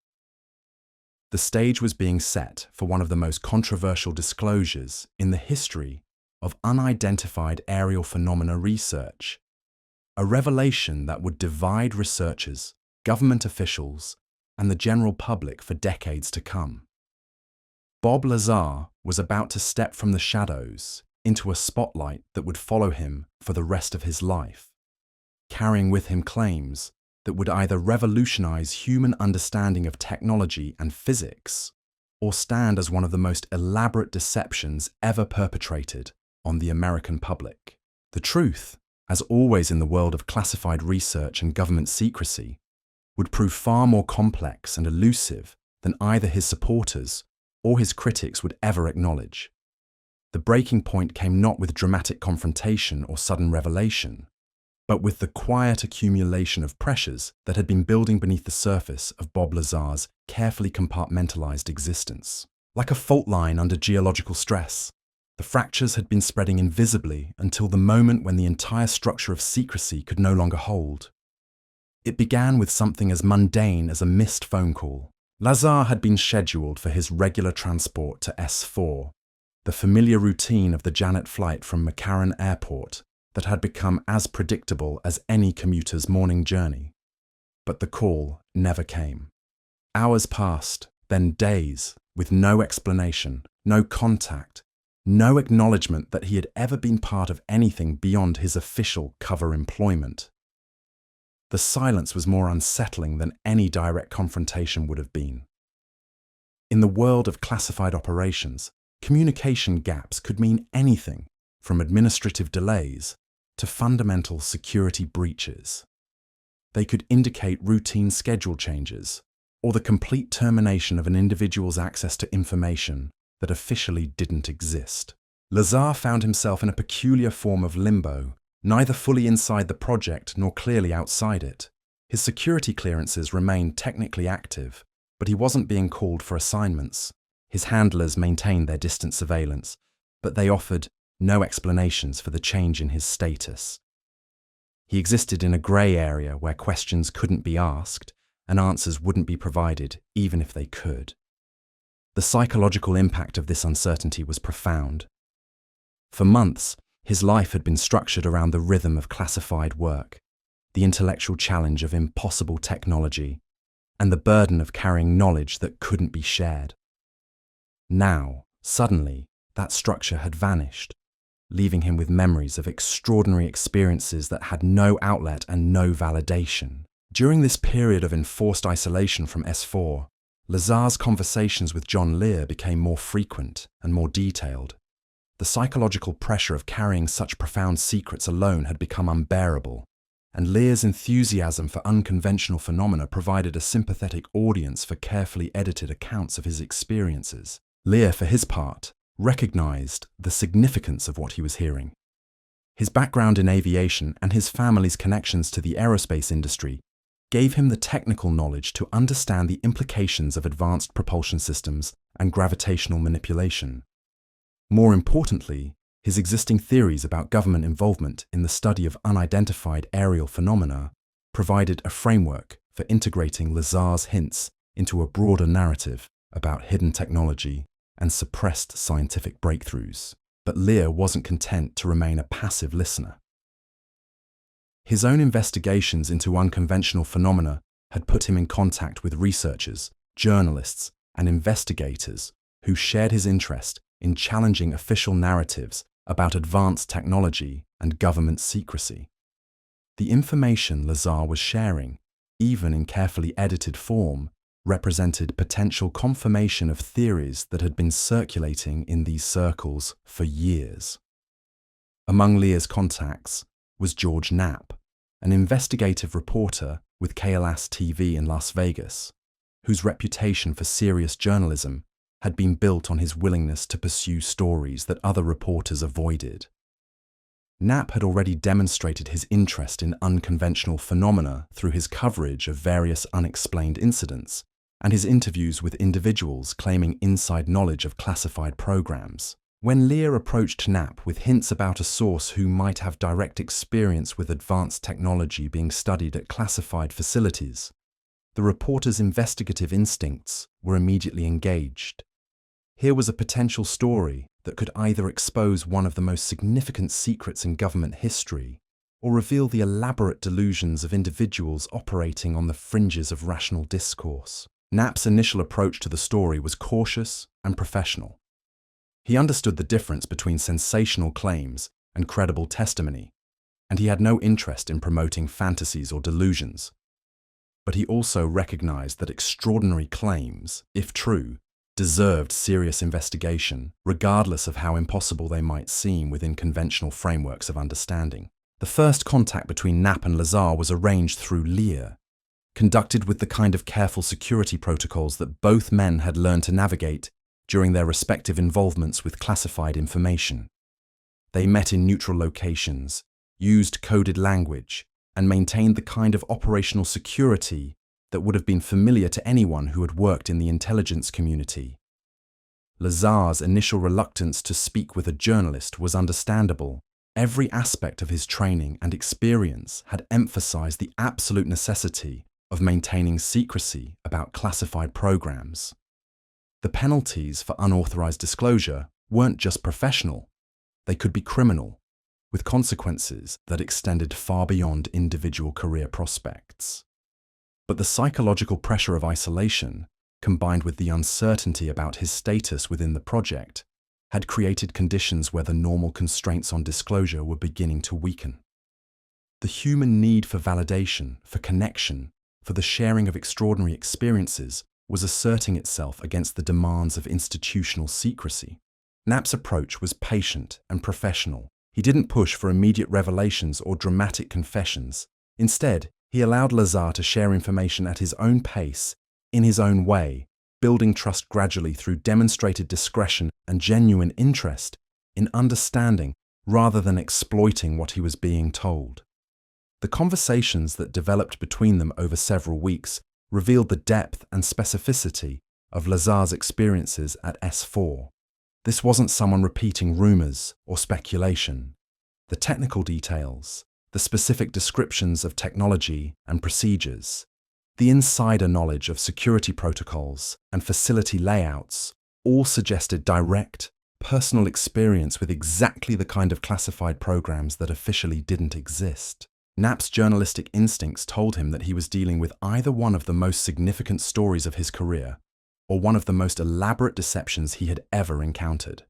The stage was being set for one of the most controversial disclosures in the history of unidentified aerial phenomena research, a revelation that would divide researchers, government officials, and the general public for decades to come. Bob Lazar was about to step from the shadows into a spotlight that would follow him for the rest of his life, carrying with him claims that would either revolutionize human understanding of technology and physics, or stand as one of the most elaborate deceptions ever perpetrated on the American public. The truth, as always in the world of classified research and government secrecy, would prove far more complex and elusive than either his supporters or his critics would ever acknowledge. The breaking point came not with dramatic confrontation or sudden revelation, but with the quiet accumulation of pressures that had been building beneath the surface of Bob Lazar's carefully compartmentalized existence. Like a fault line under geological stress, the fractures had been spreading invisibly until the moment when the entire structure of secrecy could no longer hold. It began with something as mundane as a missed phone call. Lazar had been scheduled for his regular transport to S4, the familiar routine of the Janet flight from McCarran Airport that had become as predictable as any commuter's morning journey. But the call never came. Hours passed, then days, with no explanation, no contact, no acknowledgement that he had ever been part of anything beyond his official cover employment. The silence was more unsettling than any direct confrontation would have been. In the world of classified operations, communication gaps could mean anything from administrative delays to fundamental security breaches. They could indicate routine schedule changes or the complete termination of an individual's access to information that officially didn't exist. Lazar found himself in a peculiar form of limbo, neither fully inside the project nor clearly outside it. His security clearances remained technically active, but he wasn't being called for assignments. His handlers maintained their distant surveillance, but they offered no explanations for the change in his status. He existed in a grey area where questions couldn't be asked and answers wouldn't be provided even if they could. The psychological impact of this uncertainty was profound. For months, his life had been structured around the rhythm of classified work, the intellectual challenge of impossible technology, and the burden of carrying knowledge that couldn't be shared. Now, suddenly, that structure had vanished, leaving him with memories of extraordinary experiences that had no outlet and no validation. During this period of enforced isolation from S4, Lazar's conversations with John Lear became more frequent and more detailed. The psychological pressure of carrying such profound secrets alone had become unbearable, and Lear's enthusiasm for unconventional phenomena provided a sympathetic audience for carefully edited accounts of his experiences. Lear, for his part, recognized the significance of what he was hearing. His background in aviation and his family's connections to the aerospace industry gave him the technical knowledge to understand the implications of advanced propulsion systems and gravitational manipulation. More importantly, his existing theories about government involvement in the study of unidentified aerial phenomena provided a framework for integrating Lazar's hints into a broader narrative about hidden technology and suppressed scientific breakthroughs. But Lear wasn't content to remain a passive listener. His own investigations into unconventional phenomena had put him in contact with researchers, journalists, and investigators who shared his interest in challenging official narratives about advanced technology and government secrecy. The information Lazar was sharing, even in carefully edited form, represented potential confirmation of theories that had been circulating in these circles for years. Among Lear's contacts was George Knapp, an investigative reporter with KLAS TV in Las Vegas, whose reputation for serious journalism had been built on his willingness to pursue stories that other reporters avoided. Knapp had already demonstrated his interest in unconventional phenomena through his coverage of various unexplained incidents and his interviews with individuals claiming inside knowledge of classified programs. When Lear approached Knapp with hints about a source who might have direct experience with advanced technology being studied at classified facilities, the reporter's investigative instincts were immediately engaged. Here was a potential story that could either expose one of the most significant secrets in government history or reveal the elaborate delusions of individuals operating on the fringes of rational discourse. Knapp's initial approach to the story was cautious and professional. He understood the difference between sensational claims and credible testimony, and he had no interest in promoting fantasies or delusions. But he also recognized that extraordinary claims, if true, deserved serious investigation, regardless of how impossible they might seem within conventional frameworks of understanding. The first contact between Knapp and Lazar was arranged through Lear, conducted with the kind of careful security protocols that both men had learned to navigate during their respective involvements with classified information. They met in neutral locations, used coded language, and maintained the kind of operational security that would have been familiar to anyone who had worked in the intelligence community. Lazar's initial reluctance to speak with a journalist was understandable. Every aspect of his training and experience had emphasized the absolute necessity of maintaining secrecy about classified programs. The penalties for unauthorized disclosure weren't just professional, they could be criminal, with consequences that extended far beyond individual career prospects. But the psychological pressure of isolation, combined with the uncertainty about his status within the project, had created conditions where the normal constraints on disclosure were beginning to weaken. The human need for validation, for connection, for the sharing of extraordinary experiences was asserting itself against the demands of institutional secrecy. Knapp's approach was patient and professional. He didn't push for immediate revelations or dramatic confessions. Instead, he allowed Lazar to share information at his own pace, in his own way, building trust gradually through demonstrated discretion and genuine interest in understanding rather than exploiting what he was being told. The conversations that developed between them over several weeks revealed the depth and specificity of Lazar's experiences at S4. This wasn't someone repeating rumors or speculation. The technical details, the specific descriptions of technology and procedures, the insider knowledge of security protocols and facility layouts all suggested direct, personal experience with exactly the kind of classified programs that officially didn't exist. Knapp's journalistic instincts told him that he was dealing with either one of the most significant stories of his career or one of the most elaborate deceptions he had ever encountered.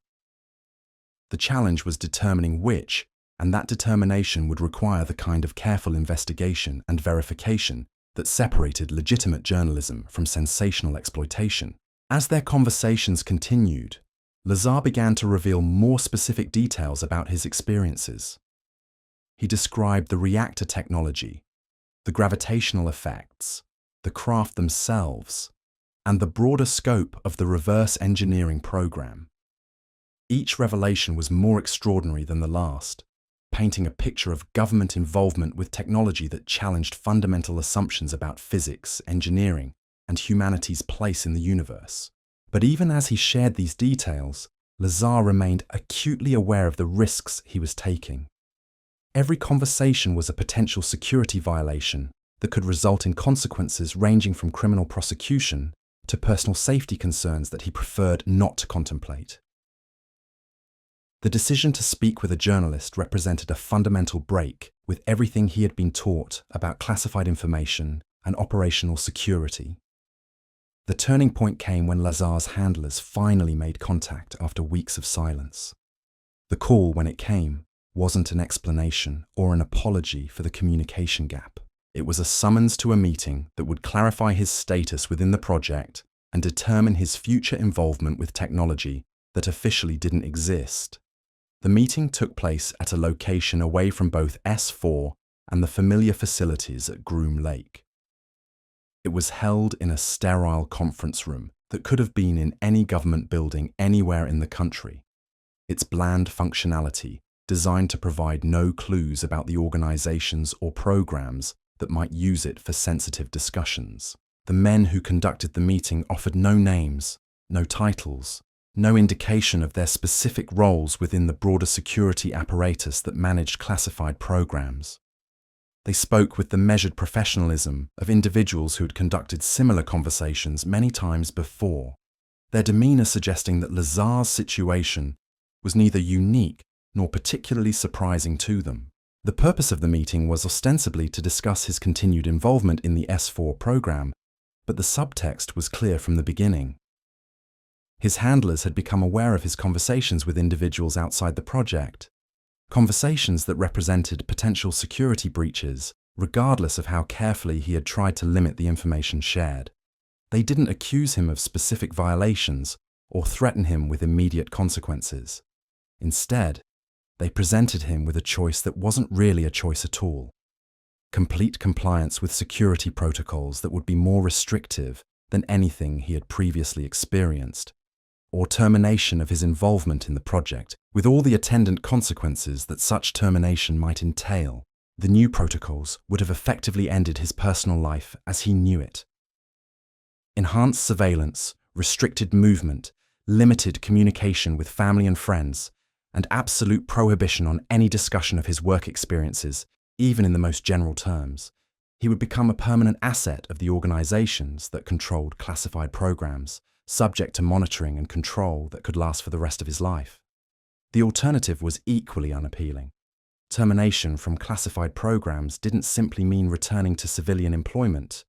The challenge was determining which, and that determination would require the kind of careful investigation and verification that separated legitimate journalism from sensational exploitation. As their conversations continued, Lazar began to reveal more specific details about his experiences. He described the reactor technology, the gravitational effects, the craft themselves, and the broader scope of the reverse engineering program. Each revelation was more extraordinary than the last, painting a picture of government involvement with technology that challenged fundamental assumptions about physics, engineering, and humanity's place in the universe. But even as he shared these details, Lazar remained acutely aware of the risks he was taking. Every conversation was a potential security violation that could result in consequences ranging from criminal prosecution to personal safety concerns that he preferred not to contemplate. The decision to speak with a journalist represented a fundamental break with everything he had been taught about classified information and operational security. The turning point came when Lazar's handlers finally made contact after weeks of silence. The call, when it came, wasn't an explanation or an apology for the communication gap. It was a summons to a meeting that would clarify his status within the project and determine his future involvement with technology that officially didn't exist. The meeting took place at a location away from both S4 and the familiar facilities at Groom Lake. It was held in a sterile conference room that could have been in any government building anywhere in the country. Its bland functionality, designed to provide no clues about the organizations or programs that might use it for sensitive discussions. The men who conducted the meeting offered no names, no titles, no indication of their specific roles within the broader security apparatus that managed classified programs. They spoke with the measured professionalism of individuals who had conducted similar conversations many times before, their demeanor suggesting that Lazar's situation was neither unique nor particularly surprising to them. The purpose of the meeting was ostensibly to discuss his continued involvement in the S4 program, but the subtext was clear from the beginning. His handlers had become aware of his conversations with individuals outside the project, conversations that represented potential security breaches, regardless of how carefully he had tried to limit the information shared. They didn't accuse him of specific violations or threaten him with immediate consequences. Instead, they presented him with a choice that wasn't really a choice at all: complete compliance with security protocols that would be more restrictive than anything he had previously experienced, or termination of his involvement in the project, with all the attendant consequences that such termination might entail. The new protocols would have effectively ended his personal life as he knew it. Enhanced surveillance, restricted movement, limited communication with family and friends, and absolute prohibition on any discussion of his work experiences, even in the most general terms. He would become a permanent asset of the organizations that controlled classified programs, subject to monitoring and control that could last for the rest of his life. The alternative was equally unappealing. Termination from classified programs didn't simply mean returning to civilian employment.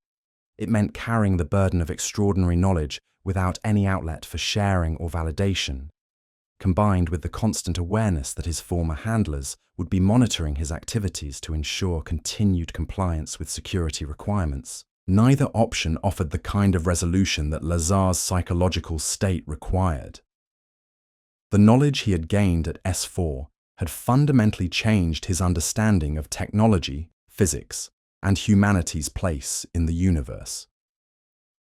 It meant carrying the burden of extraordinary knowledge without any outlet for sharing or validation, combined with the constant awareness that his former handlers would be monitoring his activities to ensure continued compliance with security requirements. Neither option offered the kind of resolution that Lazar's psychological state required. The knowledge he had gained at S4 had fundamentally changed his understanding of technology, physics, and humanity's place in the universe.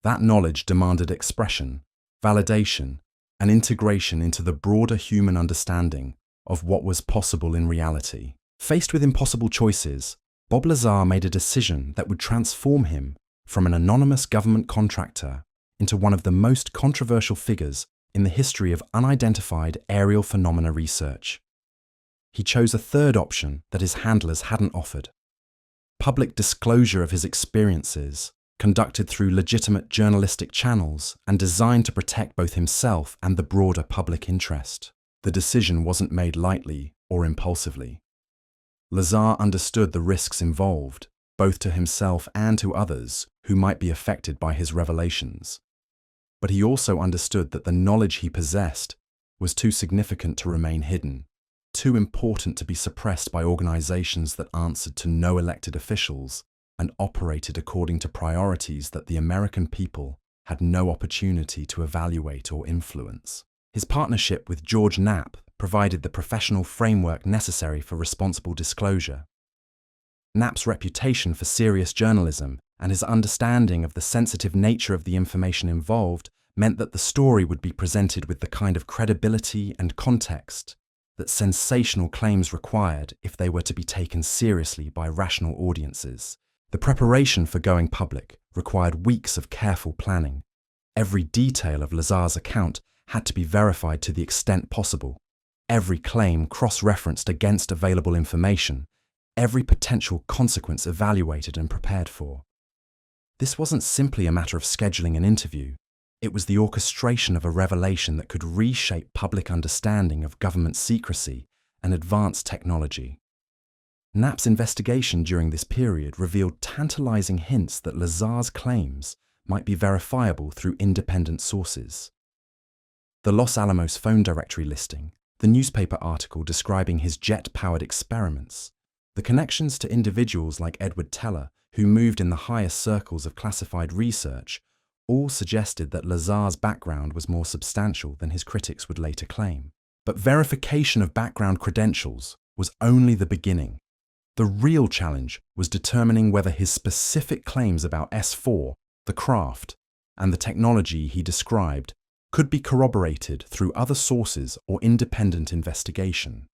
That knowledge demanded expression, validation, and integration into the broader human understanding of what was possible in reality. Faced with impossible choices, Bob Lazar made a decision that would transform him from an anonymous government contractor into one of the most controversial figures in the history of unidentified aerial phenomena research. He chose a third option that his handlers hadn't offered: public disclosure of his experiences, conducted through legitimate journalistic channels and designed to protect both himself and the broader public interest. The decision wasn't made lightly or impulsively. Lazar understood the risks involved, both to himself and to others who might be affected by his revelations. But he also understood that the knowledge he possessed was too significant to remain hidden, too important to be suppressed by organizations that answered to no elected officials and operated according to priorities that the American people had no opportunity to evaluate or influence. His partnership with George Knapp provided the professional framework necessary for responsible disclosure. Knapp's reputation for serious journalism and his understanding of the sensitive nature of the information involved meant that the story would be presented with the kind of credibility and context that sensational claims required if they were to be taken seriously by rational audiences. The preparation for going public required weeks of careful planning. Every detail of Lazar's account had to be verified to the extent possible, every claim cross-referenced against available information, every potential consequence evaluated and prepared for. This wasn't simply a matter of scheduling an interview. It was the orchestration of a revelation that could reshape public understanding of government secrecy and advanced technology. Knapp's investigation during this period revealed tantalizing hints that Lazar's claims might be verifiable through independent sources. The Los Alamos phone directory listing, the newspaper article describing his jet-powered experiments, the connections to individuals like Edward Teller, who moved in the highest circles of classified research, all suggested that Lazar's background was more substantial than his critics would later claim. But verification of background credentials was only the beginning. The real challenge was determining whether his specific claims about S4, the craft, and the technology he described could be corroborated through other sources or independent investigation.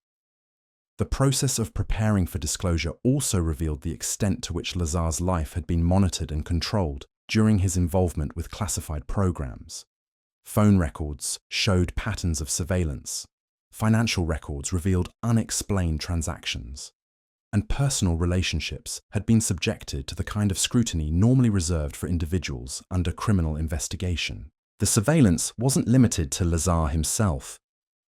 The process of preparing for disclosure also revealed the extent to which Lazar's life had been monitored and controlled during his involvement with classified programs. Phone records showed patterns of surveillance. Financial records revealed unexplained transactions. And personal relationships had been subjected to the kind of scrutiny normally reserved for individuals under criminal investigation. The surveillance wasn't limited to Lazar himself.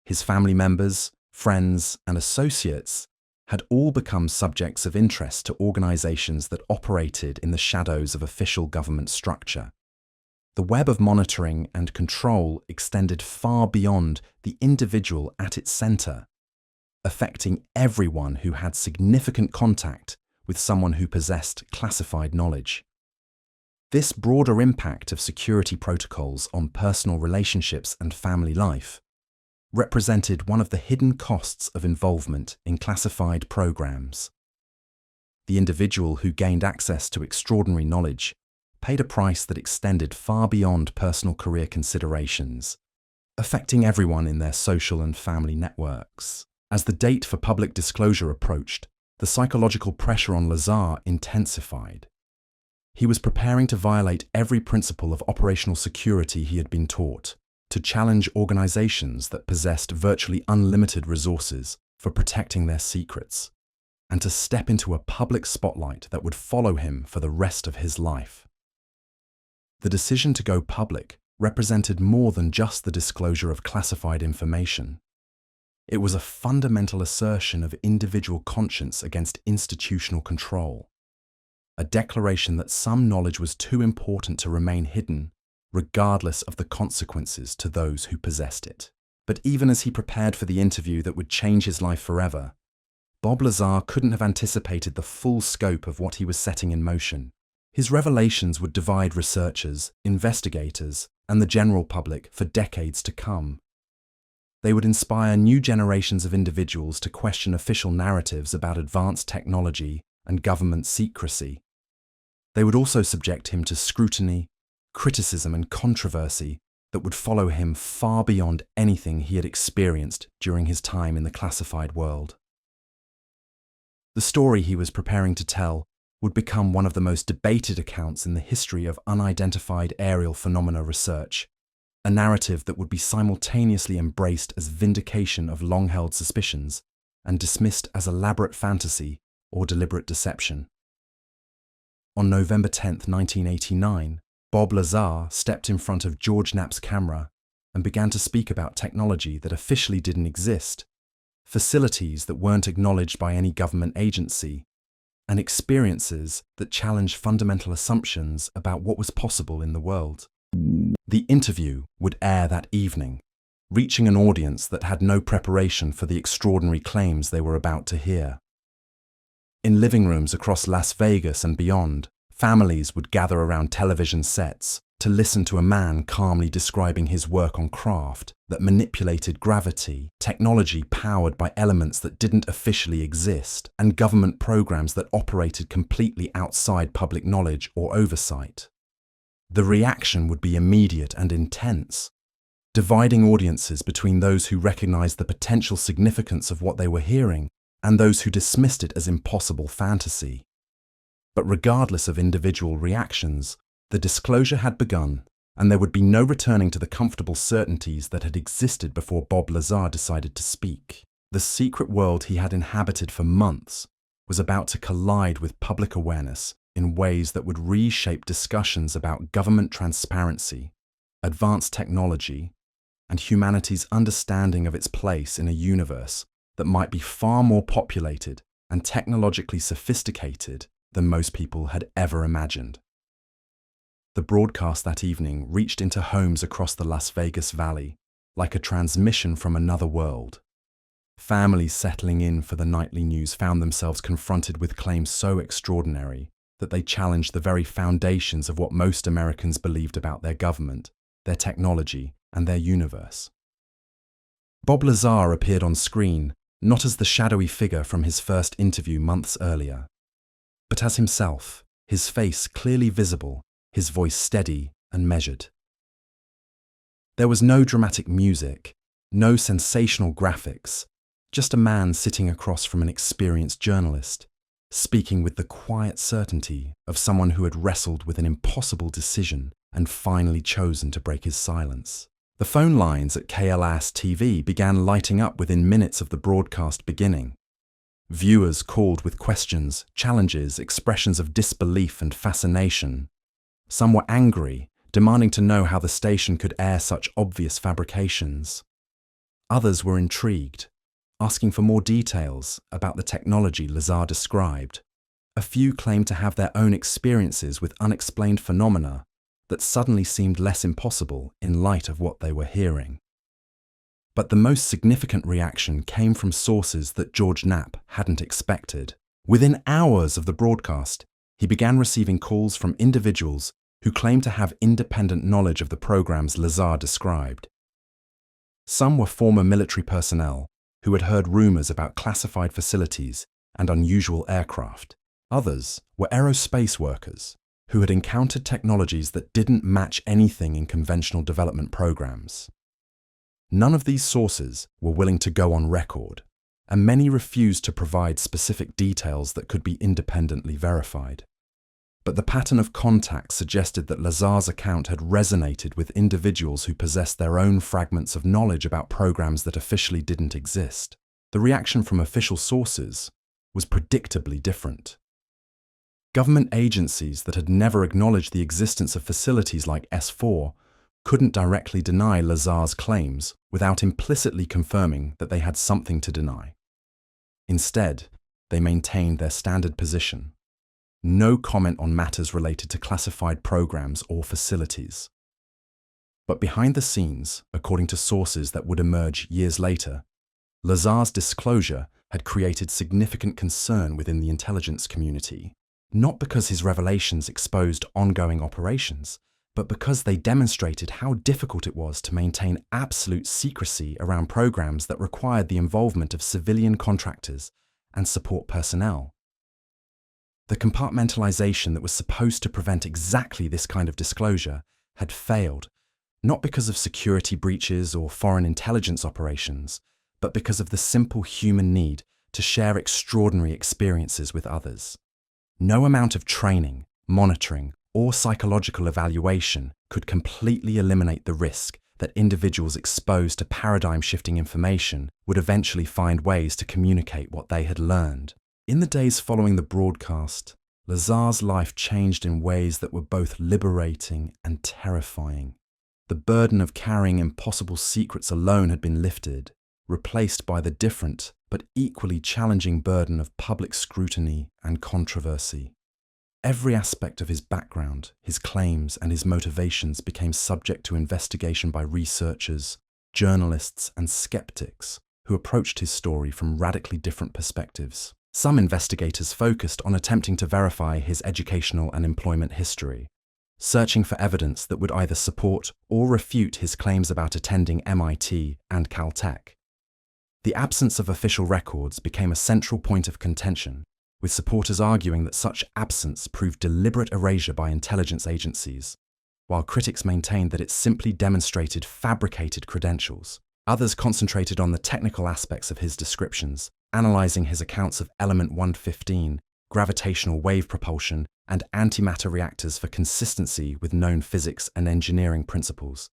His family members, friends, and associates had all become subjects of interest to organizations that operated in the shadows of official government structure. The web of monitoring and control extended far beyond the individual at its center, affecting everyone who had significant contact with someone who possessed classified knowledge. This broader impact of security protocols on personal relationships and family life represented one of the hidden costs of involvement in classified programs. The individual who gained access to extraordinary knowledge paid a price that extended far beyond personal career considerations, affecting everyone in their social and family networks. As the date for public disclosure approached, the psychological pressure on Lazar intensified. He was preparing to violate every principle of operational security he had been taught, to challenge organizations that possessed virtually unlimited resources for protecting their secrets, and to step into a public spotlight that would follow him for the rest of his life. The decision to go public represented more than just the disclosure of classified information. It was a fundamental assertion of individual conscience against institutional control, a declaration that some knowledge was too important to remain hidden, regardless of the consequences to those who possessed it. But even as he prepared for the interview that would change his life forever, Bob Lazar couldn't have anticipated the full scope of what he was setting in motion. His revelations would divide researchers, investigators, and the general public for decades to come. They would inspire new generations of individuals to question official narratives about advanced technology and government secrecy. They would also subject him to scrutiny, criticism, and controversy that would follow him far beyond anything he had experienced during his time in the classified world. The story he was preparing to tell would become one of the most debated accounts in the history of unidentified aerial phenomena research, a narrative that would be simultaneously embraced as vindication of long-held suspicions and dismissed as elaborate fantasy or deliberate deception. On November 10, 1989, Bob Lazar stepped in front of George Knapp's camera and began to speak about technology that officially didn't exist, facilities that weren't acknowledged by any government agency, and experiences that challenged fundamental assumptions about what was possible in the world. The interview would air that evening, reaching an audience that had no preparation for the extraordinary claims they were about to hear. In living rooms across Las Vegas and beyond, families would gather around television sets to listen to a man calmly describing his work on craft that manipulated gravity, technology powered by elements that didn't officially exist, and government programs that operated completely outside public knowledge or oversight. The reaction would be immediate and intense, dividing audiences between those who recognized the potential significance of what they were hearing and those who dismissed it as impossible fantasy. But regardless of individual reactions, the disclosure had begun, and there would be no returning to the comfortable certainties that had existed before Bob Lazar decided to speak. The secret world he had inhabited for months was about to collide with public awareness in ways that would reshape discussions about government transparency, advanced technology, and humanity's understanding of its place in a universe that might be far more populated and technologically sophisticated than most people had ever imagined. The broadcast that evening reached into homes across the Las Vegas Valley, like a transmission from another world. Families settling in for the nightly news found themselves confronted with claims so extraordinary that they challenged the very foundations of what most Americans believed about their government, their technology, and their universe. Bob Lazar appeared on screen not as the shadowy figure from his first interview months earlier, but as himself, his face clearly visible, his voice steady and measured. There was no dramatic music, no sensational graphics, just a man sitting across from an experienced journalist, speaking with the quiet certainty of someone who had wrestled with an impossible decision and finally chosen to break his silence. The phone lines at KLAS TV began lighting up within minutes of the broadcast beginning. Viewers called with questions, challenges, expressions of disbelief and fascination. Some were angry, demanding to know how the station could air such obvious fabrications. Others were intrigued, asking for more details about the technology Lazar described. A few claimed to have their own experiences with unexplained phenomena that suddenly seemed less impossible in light of what they were hearing. But the most significant reaction came from sources that George Knapp hadn't expected. Within hours of the broadcast, he began receiving calls from individuals who claimed to have independent knowledge of the programs Lazar described. Some were former military personnel who had heard rumors about classified facilities and unusual aircraft. Others were aerospace workers who had encountered technologies that didn't match anything in conventional development programs. None of these sources were willing to go on record, and many refused to provide specific details that could be independently verified. But the pattern of contact suggested that Lazar's account had resonated with individuals who possessed their own fragments of knowledge about programs that officially didn't exist. The reaction from official sources was predictably different. Government agencies that had never acknowledged the existence of facilities like S4 couldn't directly deny Lazar's claims without implicitly confirming that they had something to deny. Instead, they maintained their standard position. No comment on matters related to classified programs or facilities. But behind the scenes, according to sources that would emerge years later, Lazar's disclosure had created significant concern within the intelligence community, not because his revelations exposed ongoing operations, but because they demonstrated how difficult it was to maintain absolute secrecy around programs that required the involvement of civilian contractors and support personnel. The compartmentalization that was supposed to prevent exactly this kind of disclosure had failed, not because of security breaches or foreign intelligence operations, but because of the simple human need to share extraordinary experiences with others. No amount of training, monitoring, or psychological evaluation could completely eliminate the risk that individuals exposed to paradigm-shifting information would eventually find ways to communicate what they had learned. In the days following the broadcast, Lazar's life changed in ways that were both liberating and terrifying. The burden of carrying impossible secrets alone had been lifted, replaced by the different but equally challenging burden of public scrutiny and controversy. Every aspect of his background, his claims, and his motivations became subject to investigation by researchers, journalists, and skeptics who approached his story from radically different perspectives. Some investigators focused on attempting to verify his educational and employment history, searching for evidence that would either support or refute his claims about attending MIT and Caltech. The absence of official records became a central point of contention, with supporters arguing that such absence proved deliberate erasure by intelligence agencies, while critics maintained that it simply demonstrated fabricated credentials. Others concentrated on the technical aspects of his descriptions, analyzing his accounts of element 115, gravitational wave propulsion, and antimatter reactors for consistency with known physics and engineering principles.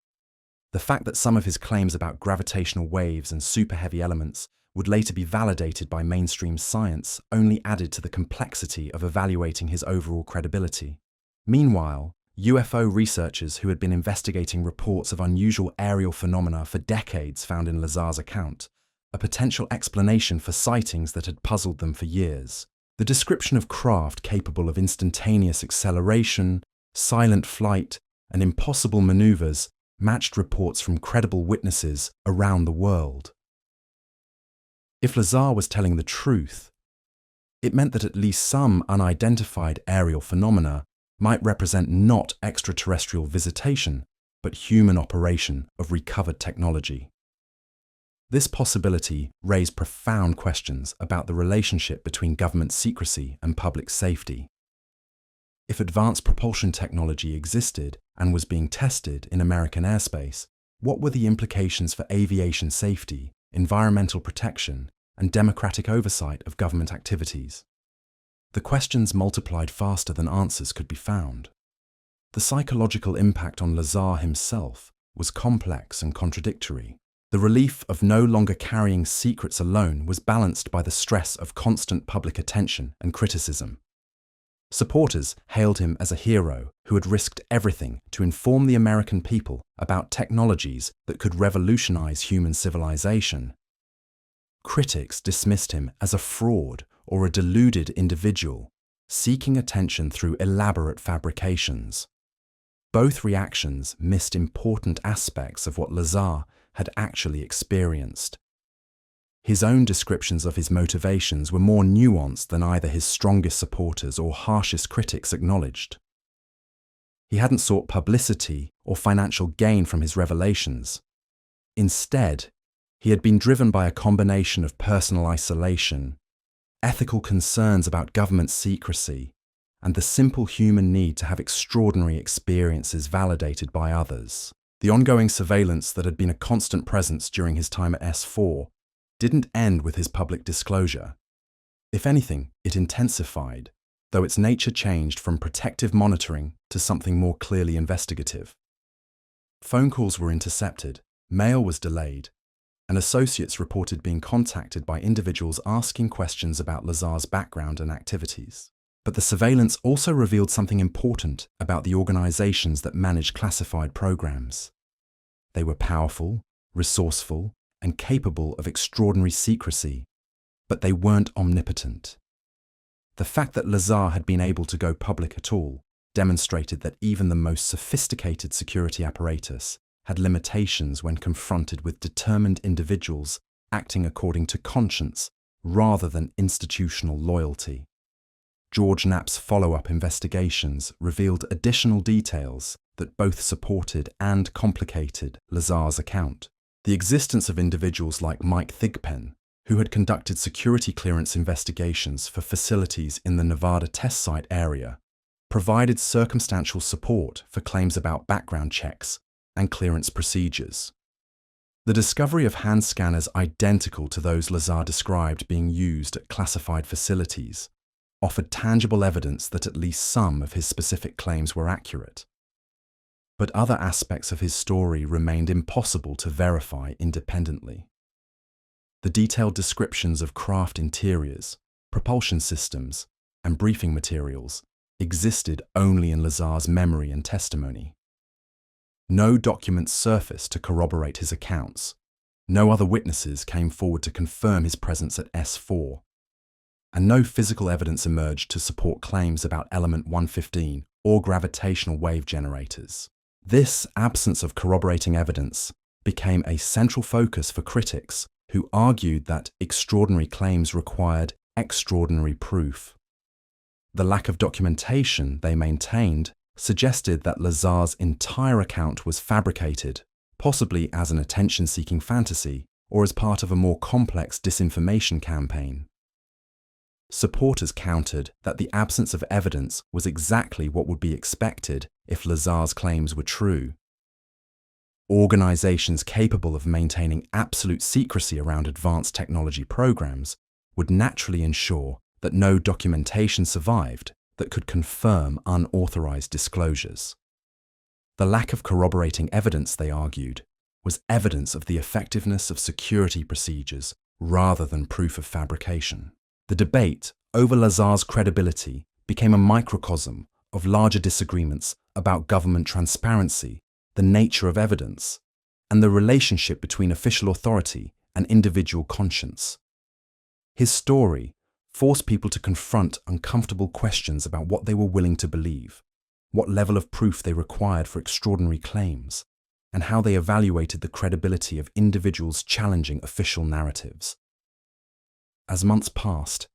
The fact that some of his claims about gravitational waves and super-heavy elements would later be validated by mainstream science only added to the complexity of evaluating his overall credibility. Meanwhile, UFO researchers who had been investigating reports of unusual aerial phenomena for decades found in Lazar's account a potential explanation for sightings that had puzzled them for years. The description of craft capable of instantaneous acceleration, silent flight, and impossible maneuvers matched reports from credible witnesses around the world. If Lazar was telling the truth, It meant that at least some unidentified aerial phenomena might represent not extraterrestrial visitation, but human operation of recovered technology. This possibility raised profound questions about the relationship between government secrecy and public safety. If advanced propulsion technology existed and was being tested in American airspace, what were the implications for aviation safety, environmental protection, and democratic oversight of government activities? The questions multiplied faster than answers could be found. The psychological impact on Lazar himself was complex and contradictory. The relief of no longer carrying secrets alone was balanced by the stress of constant public attention and criticism. Supporters hailed him as a hero who had risked everything to inform the American people about technologies that could revolutionize human civilization. Critics dismissed him as a fraud or a deluded individual, seeking attention through elaborate fabrications. Both reactions missed important aspects of what Lazar had actually experienced. His own descriptions of his motivations were more nuanced than either his strongest supporters or harshest critics acknowledged. He hadn't sought publicity or financial gain from his revelations. Instead, he had been driven by a combination of personal isolation, ethical concerns about government secrecy, and the simple human need to have extraordinary experiences validated by others. The ongoing surveillance that had been a constant presence during his time at S4 didn't end with his public disclosure. If anything, it intensified, though its nature changed from protective monitoring to something more clearly investigative. Phone calls were intercepted, mail was delayed, and associates reported being contacted by individuals asking questions about Lazar's background and activities. But the surveillance also revealed something important about the organizations that managed classified programs. They were powerful, resourceful, and capable of extraordinary secrecy, but they weren't omnipotent. The fact that Lazar had been able to go public at all demonstrated that even the most sophisticated security apparatus had limitations when confronted with determined individuals acting according to conscience rather than institutional loyalty. George Knapp's follow-up investigations revealed additional details that both supported and complicated Lazar's account. The existence of individuals like Mike Thigpen, who had conducted security clearance investigations for facilities in the Nevada test site area, provided circumstantial support for claims about background checks and clearance procedures. The discovery of hand scanners identical to those Lazar described being used at classified facilities offered tangible evidence that at least some of his specific claims were accurate. But other aspects of his story remained impossible to verify independently. The detailed descriptions of craft interiors, propulsion systems, and briefing materials existed only in Lazar's memory and testimony. No documents surfaced to corroborate his accounts. No other witnesses came forward to confirm his presence at S4. And no physical evidence emerged to support claims about element 115 or gravitational wave generators. This absence of corroborating evidence became a central focus for critics who argued that extraordinary claims required extraordinary proof. The lack of documentation, they maintained, suggested that Lazar's entire account was fabricated, possibly as an attention-seeking fantasy or as part of a more complex disinformation campaign. Supporters countered that the absence of evidence was exactly what would be expected if Lazar's claims were true. Organizations capable of maintaining absolute secrecy around advanced technology programs would naturally ensure that no documentation survived that could confirm unauthorized disclosures. The lack of corroborating evidence, they argued, was evidence of the effectiveness of security procedures rather than proof of fabrication. The debate over Lazar's credibility became a microcosm of larger disagreements about government transparency, the nature of evidence, and the relationship between official authority and individual conscience. His story forced people to confront uncomfortable questions about what they were willing to believe, what level of proof they required for extraordinary claims, and how they evaluated the credibility of individuals challenging official narratives. As months passed,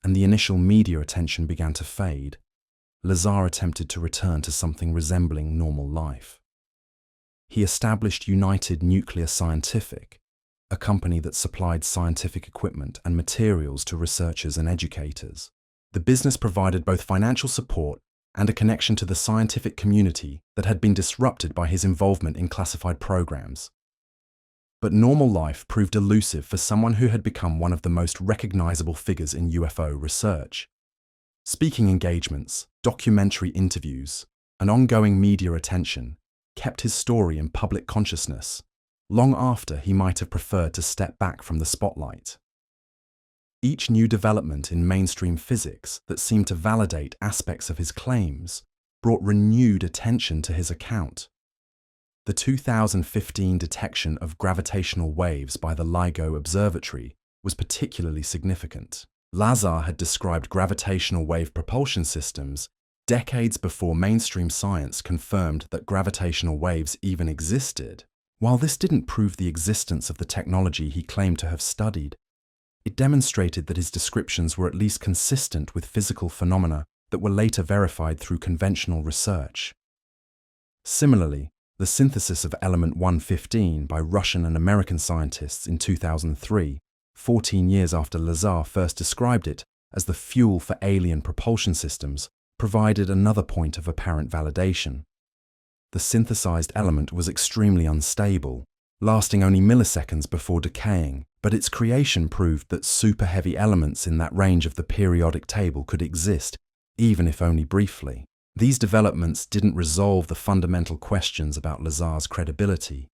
and the initial media attention began to fade, Lazar attempted to return to something resembling normal life. He established United Nuclear Scientific, a company that supplied scientific equipment and materials to researchers and educators. The business provided both financial support and a connection to the scientific community that had been disrupted by his involvement in classified programs. But normal life proved elusive for someone who had become one of the most recognizable figures in UFO research. Speaking engagements, documentary interviews, and ongoing media attention kept his story in public consciousness, long after he might have preferred to step back from the spotlight. Each new development in mainstream physics that seemed to validate aspects of his claims brought renewed attention to his account. The 2015 detection of gravitational waves by the LIGO Observatory was particularly significant. Lazar had described gravitational wave propulsion systems decades before mainstream science confirmed that gravitational waves even existed. While this didn't prove the existence of the technology he claimed to have studied, it demonstrated that his descriptions were at least consistent with physical phenomena that were later verified through conventional research. Similarly, the synthesis of element 115 by Russian and American scientists in 2003, 14 years after Lazar first described it as the fuel for alien propulsion systems, provided another point of apparent validation. The synthesized element was extremely unstable, lasting only milliseconds before decaying, but its creation proved that super-heavy elements in that range of the periodic table could exist, even if only briefly. These developments didn't resolve the fundamental questions about Lazar's credibility,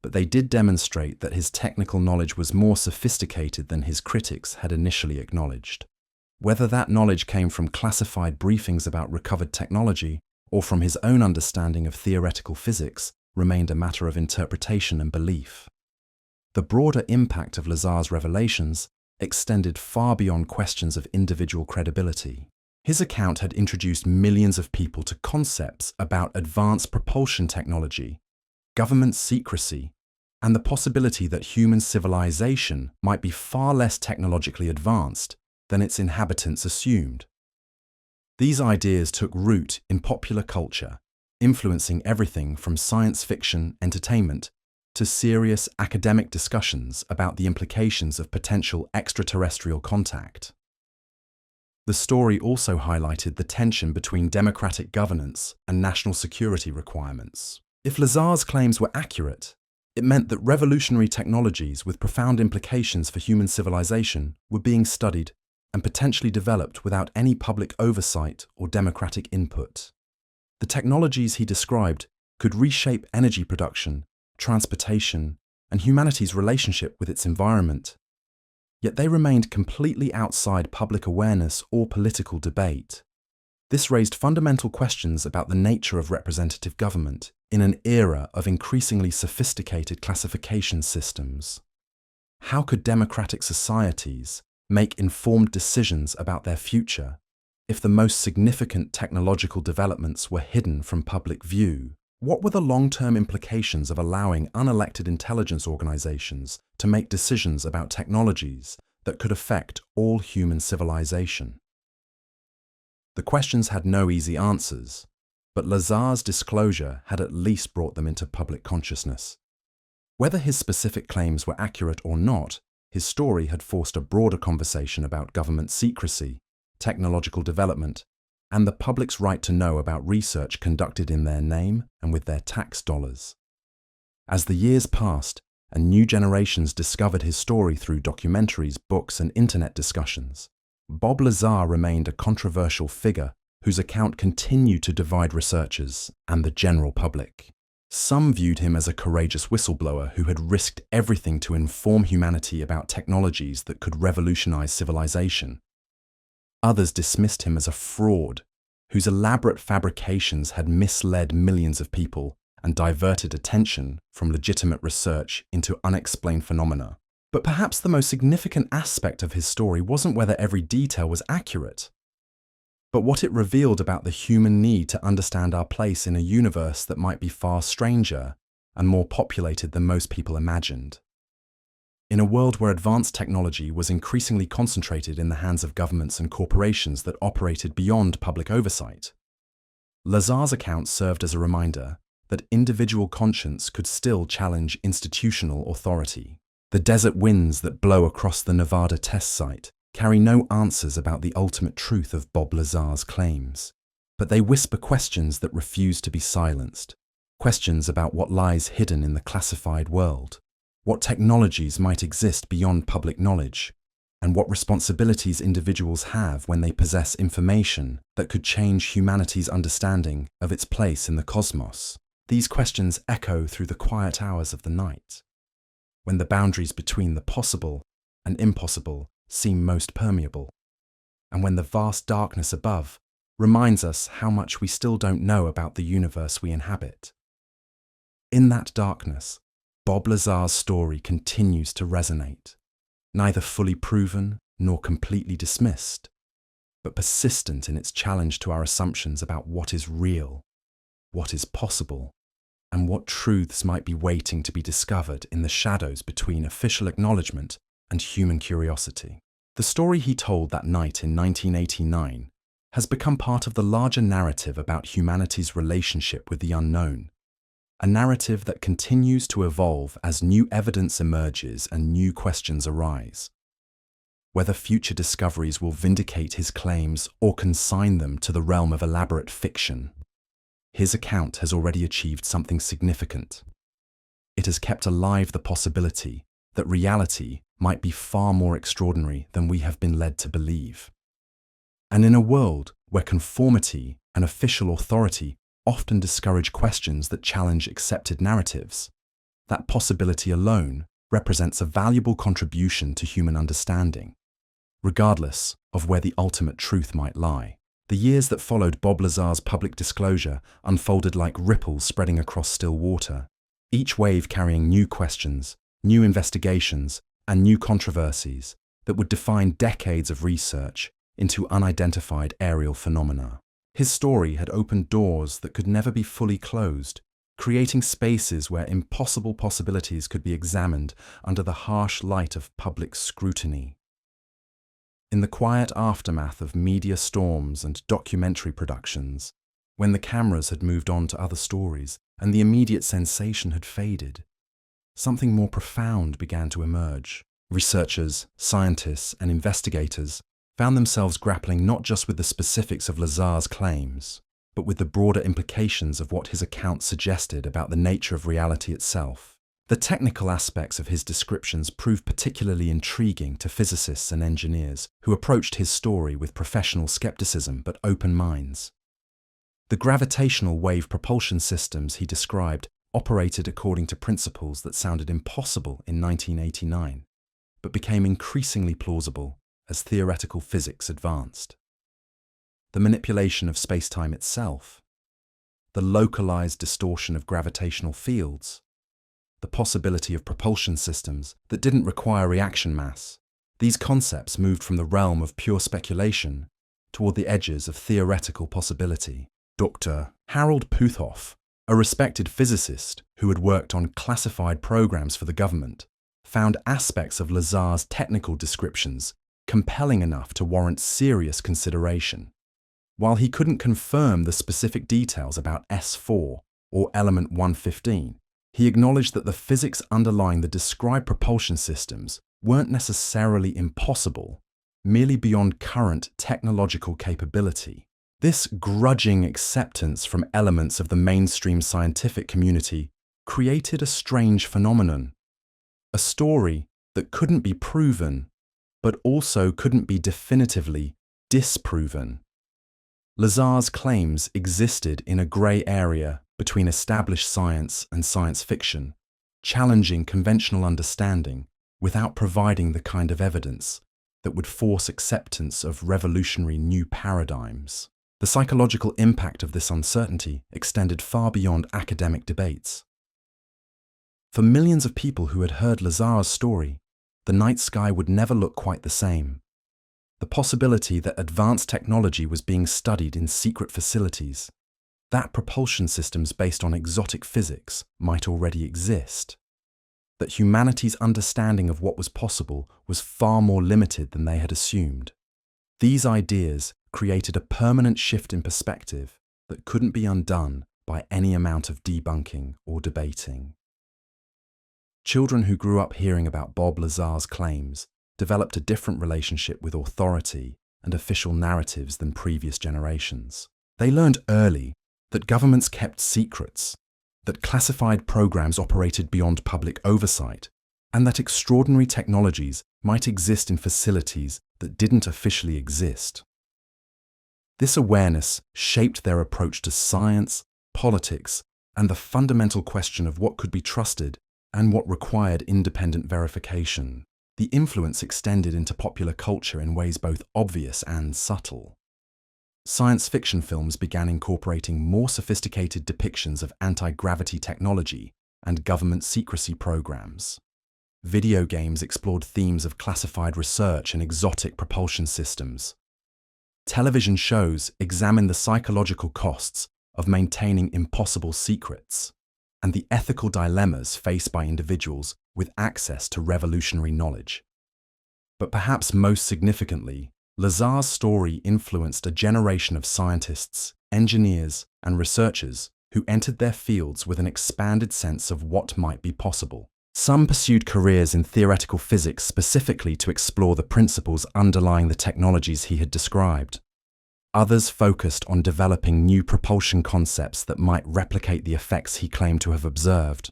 but they did demonstrate that his technical knowledge was more sophisticated than his critics had initially acknowledged. Whether that knowledge came from classified briefings about recovered technology or from his own understanding of theoretical physics remained a matter of interpretation and belief. The broader impact of Lazar's revelations extended far beyond questions of individual credibility. His account had introduced millions of people to concepts about advanced propulsion technology, government secrecy, and the possibility that human civilization might be far less technologically advanced than its inhabitants assumed. These ideas took root in popular culture, influencing everything from science fiction entertainment to serious academic discussions about the implications of potential extraterrestrial contact. The story also highlighted the tension between democratic governance and national security requirements. If Lazar's claims were accurate, it meant that revolutionary technologies with profound implications for human civilization were being studied and potentially developed without any public oversight or democratic input. The technologies he described could reshape energy production, transportation, and humanity's relationship with its environment. Yet they remained completely outside public awareness or political debate. This raised fundamental questions about the nature of representative government in an era of increasingly sophisticated classification systems. How could democratic societies make informed decisions about their future if the most significant technological developments were hidden from public view? What were the long-term implications of allowing unelected intelligence organizations to make decisions about technologies that could affect all human civilization? The questions had no easy answers, but Lazar's disclosure had at least brought them into public consciousness. Whether his specific claims were accurate or not, his story had forced a broader conversation about government secrecy, technological development, and the public's right to know about research conducted in their name and with their tax dollars. As the years passed and new generations discovered his story through documentaries, books, and internet discussions, Bob Lazar remained a controversial figure whose account continued to divide researchers and the general public. Some viewed him as a courageous whistleblower who had risked everything to inform humanity about technologies that could revolutionize civilization. Others dismissed him as a fraud whose elaborate fabrications had misled millions of people and diverted attention from legitimate research into unexplained phenomena. But perhaps the most significant aspect of his story wasn't whether every detail was accurate, but what it revealed about the human need to understand our place in a universe that might be far stranger and more populated than most people imagined. In a world where advanced technology was increasingly concentrated in the hands of governments and corporations that operated beyond public oversight, Lazar's account served as a reminder that individual conscience could still challenge institutional authority. The desert winds that blow across the Nevada test site carry no answers about the ultimate truth of Bob Lazar's claims, but they whisper questions that refuse to be silenced, questions about what lies hidden in the classified world, what technologies might exist beyond public knowledge, and what responsibilities individuals have when they possess information that could change humanity's understanding of its place in the cosmos. These questions echo through the quiet hours of the night, when the boundaries between the possible and impossible seem most permeable, and when the vast darkness above reminds us how much we still don't know about the universe we inhabit. In that darkness, Bob Lazar's story continues to resonate, neither fully proven nor completely dismissed, but persistent in its challenge to our assumptions about what is real, what is possible, and what truths might be waiting to be discovered in the shadows between official acknowledgement and human curiosity. The story he told that night in 1989 has become part of the larger narrative about humanity's relationship with the unknown, a narrative that continues to evolve as new evidence emerges and new questions arise. Whether future discoveries will vindicate his claims or consign them to the realm of elaborate fiction, his account has already achieved something significant. It has kept alive the possibility that reality might be far more extraordinary than we have been led to believe. And in a world where conformity and official authority often discourage questions that challenge accepted narratives, that possibility alone represents a valuable contribution to human understanding, regardless of where the ultimate truth might lie. The years that followed Bob Lazar's public disclosure unfolded like ripples spreading across still water, each wave carrying new questions, new investigations, and new controversies that would define decades of research into unidentified aerial phenomena. His story had opened doors that could never be fully closed, creating spaces where impossible possibilities could be examined under the harsh light of public scrutiny. In the quiet aftermath of media storms and documentary productions, when the cameras had moved on to other stories and the immediate sensation had faded, something more profound began to emerge. Researchers, scientists, and investigators found themselves grappling not just with the specifics of Lazar's claims, but with the broader implications of what his account suggested about the nature of reality itself. The technical aspects of his descriptions proved particularly intriguing to physicists and engineers who approached his story with professional skepticism but open minds. The gravitational wave propulsion systems he described operated according to principles that sounded impossible in 1989, but became increasingly plausible as theoretical physics advanced. The manipulation of space-time itself, the localized distortion of gravitational fields, the possibility of propulsion systems that didn't require reaction mass, these concepts moved from the realm of pure speculation toward the edges of theoretical possibility. Dr. Harold Puthoff, a respected physicist who had worked on classified programs for the government, found aspects of Lazar's technical descriptions compelling enough to warrant serious consideration. While he couldn't confirm the specific details about S4 or element 115, he acknowledged that the physics underlying the described propulsion systems weren't necessarily impossible, merely beyond current technological capability. This grudging acceptance from elements of the mainstream scientific community created a strange phenomenon, a story that couldn't be proven, but also couldn't be definitively disproven. Lazar's claims existed in a grey area between established science and science fiction, challenging conventional understanding without providing the kind of evidence that would force acceptance of revolutionary new paradigms. The psychological impact of this uncertainty extended far beyond academic debates. For millions of people who had heard Lazar's story, the night sky would never look quite the same. The possibility that advanced technology was being studied in secret facilities, that propulsion systems based on exotic physics might already exist, that humanity's understanding of what was possible was far more limited than they had assumed. These ideas created a permanent shift in perspective that couldn't be undone by any amount of debunking or debating. Children who grew up hearing about Bob Lazar's claims developed a different relationship with authority and official narratives than previous generations. They learned early that governments kept secrets, that classified programs operated beyond public oversight, and that extraordinary technologies might exist in facilities that didn't officially exist. This awareness shaped their approach to science, politics, and the fundamental question of what could be trusted and what required independent verification. The influence extended into popular culture in ways both obvious and subtle. Science fiction films began incorporating more sophisticated depictions of anti-gravity technology and government secrecy programs. Video games explored themes of classified research and exotic propulsion systems. Television shows examined the psychological costs of maintaining impossible secrets and the ethical dilemmas faced by individuals with access to revolutionary knowledge. But perhaps most significantly, Lazar's story influenced a generation of scientists, engineers, and researchers who entered their fields with an expanded sense of what might be possible. Some pursued careers in theoretical physics specifically to explore the principles underlying the technologies he had described. Others focused on developing new propulsion concepts that might replicate the effects he claimed to have observed.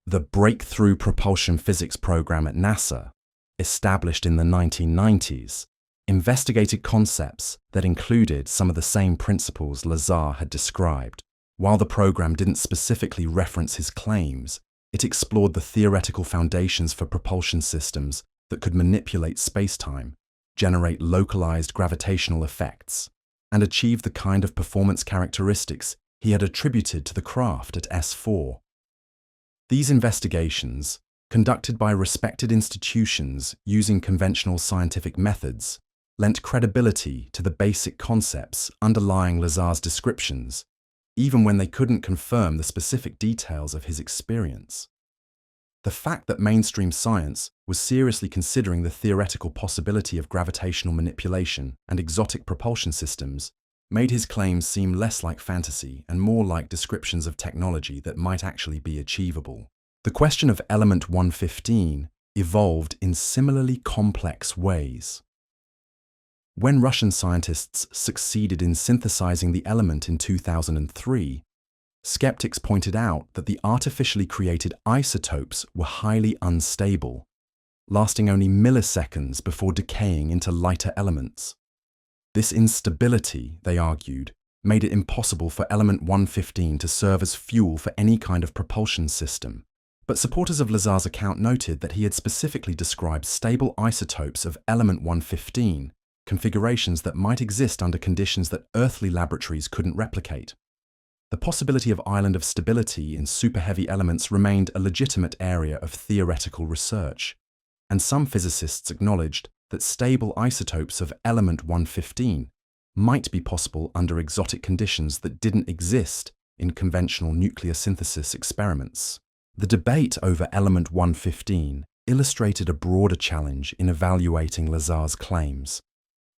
The Breakthrough Propulsion Physics program at NASA, established in the 1990s, investigated concepts that included some of the same principles Lazar had described. While the program didn't specifically reference his claims, it explored the theoretical foundations for propulsion systems that could manipulate space-time, generate localized gravitational effects, and achieve the kind of performance characteristics he had attributed to the craft at S4. These investigations, conducted by respected institutions using conventional scientific methods, lent credibility to the basic concepts underlying Lazar's descriptions, even when they couldn't confirm the specific details of his experience. The fact that mainstream science was seriously considering the theoretical possibility of gravitational manipulation and exotic propulsion systems made his claims seem less like fantasy and more like descriptions of technology that might actually be achievable. The question of element 115 evolved in similarly complex ways. When Russian scientists succeeded in synthesizing the element in 2003, skeptics pointed out that the artificially created isotopes were highly unstable, lasting only milliseconds before decaying into lighter elements. This instability, they argued, made it impossible for element 115 to serve as fuel for any kind of propulsion system. But supporters of Lazar's account noted that he had specifically described stable isotopes of element 115, configurations that might exist under conditions that earthly laboratories couldn't replicate. The possibility of island of stability in super-heavy elements remained a legitimate area of theoretical research, and some physicists acknowledged that stable isotopes of element 115 might be possible under exotic conditions that didn't exist in conventional nuclear synthesis experiments. The debate over element 115 illustrated a broader challenge in evaluating Lazar's claims.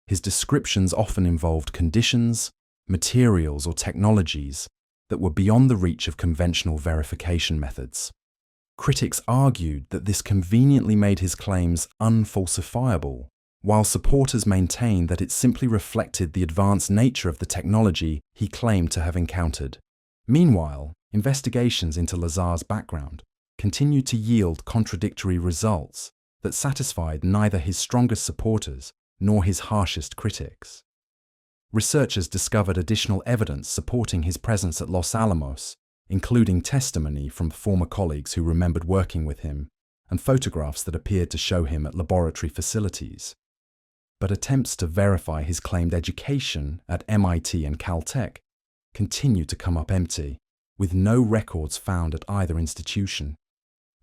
His descriptions often involved conditions, materials, or technologies that were beyond the reach of conventional verification methods. Critics argued that this conveniently made his claims unfalsifiable, while supporters maintained that it simply reflected the advanced nature of the technology he claimed to have encountered. Meanwhile, investigations into Lazar's background continued to yield contradictory results that satisfied neither his strongest supporters nor his harshest critics. Researchers discovered additional evidence supporting his presence at Los Alamos, including testimony from former colleagues who remembered working with him and photographs that appeared to show him at laboratory facilities. But attempts to verify his claimed education at MIT and Caltech continued to come up empty, with no records found at either institution.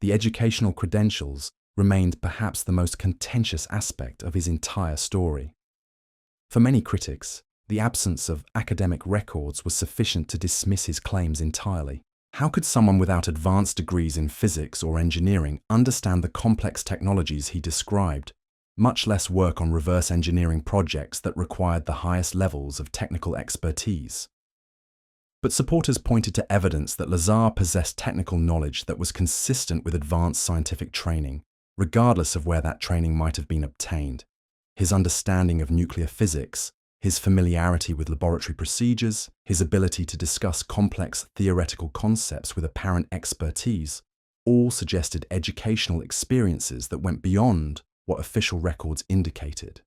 The educational credentials remained perhaps the most contentious aspect of his entire story. For many critics, the absence of academic records was sufficient to dismiss his claims entirely. How could someone without advanced degrees in physics or engineering understand the complex technologies he described, much less work on reverse engineering projects that required the highest levels of technical expertise? But supporters pointed to evidence that Lazar possessed technical knowledge that was consistent with advanced scientific training, regardless of where that training might have been obtained. His understanding of nuclear physics, his familiarity with laboratory procedures, his ability to discuss complex theoretical concepts with apparent expertise, all suggested educational experiences that went beyond what official records indicated.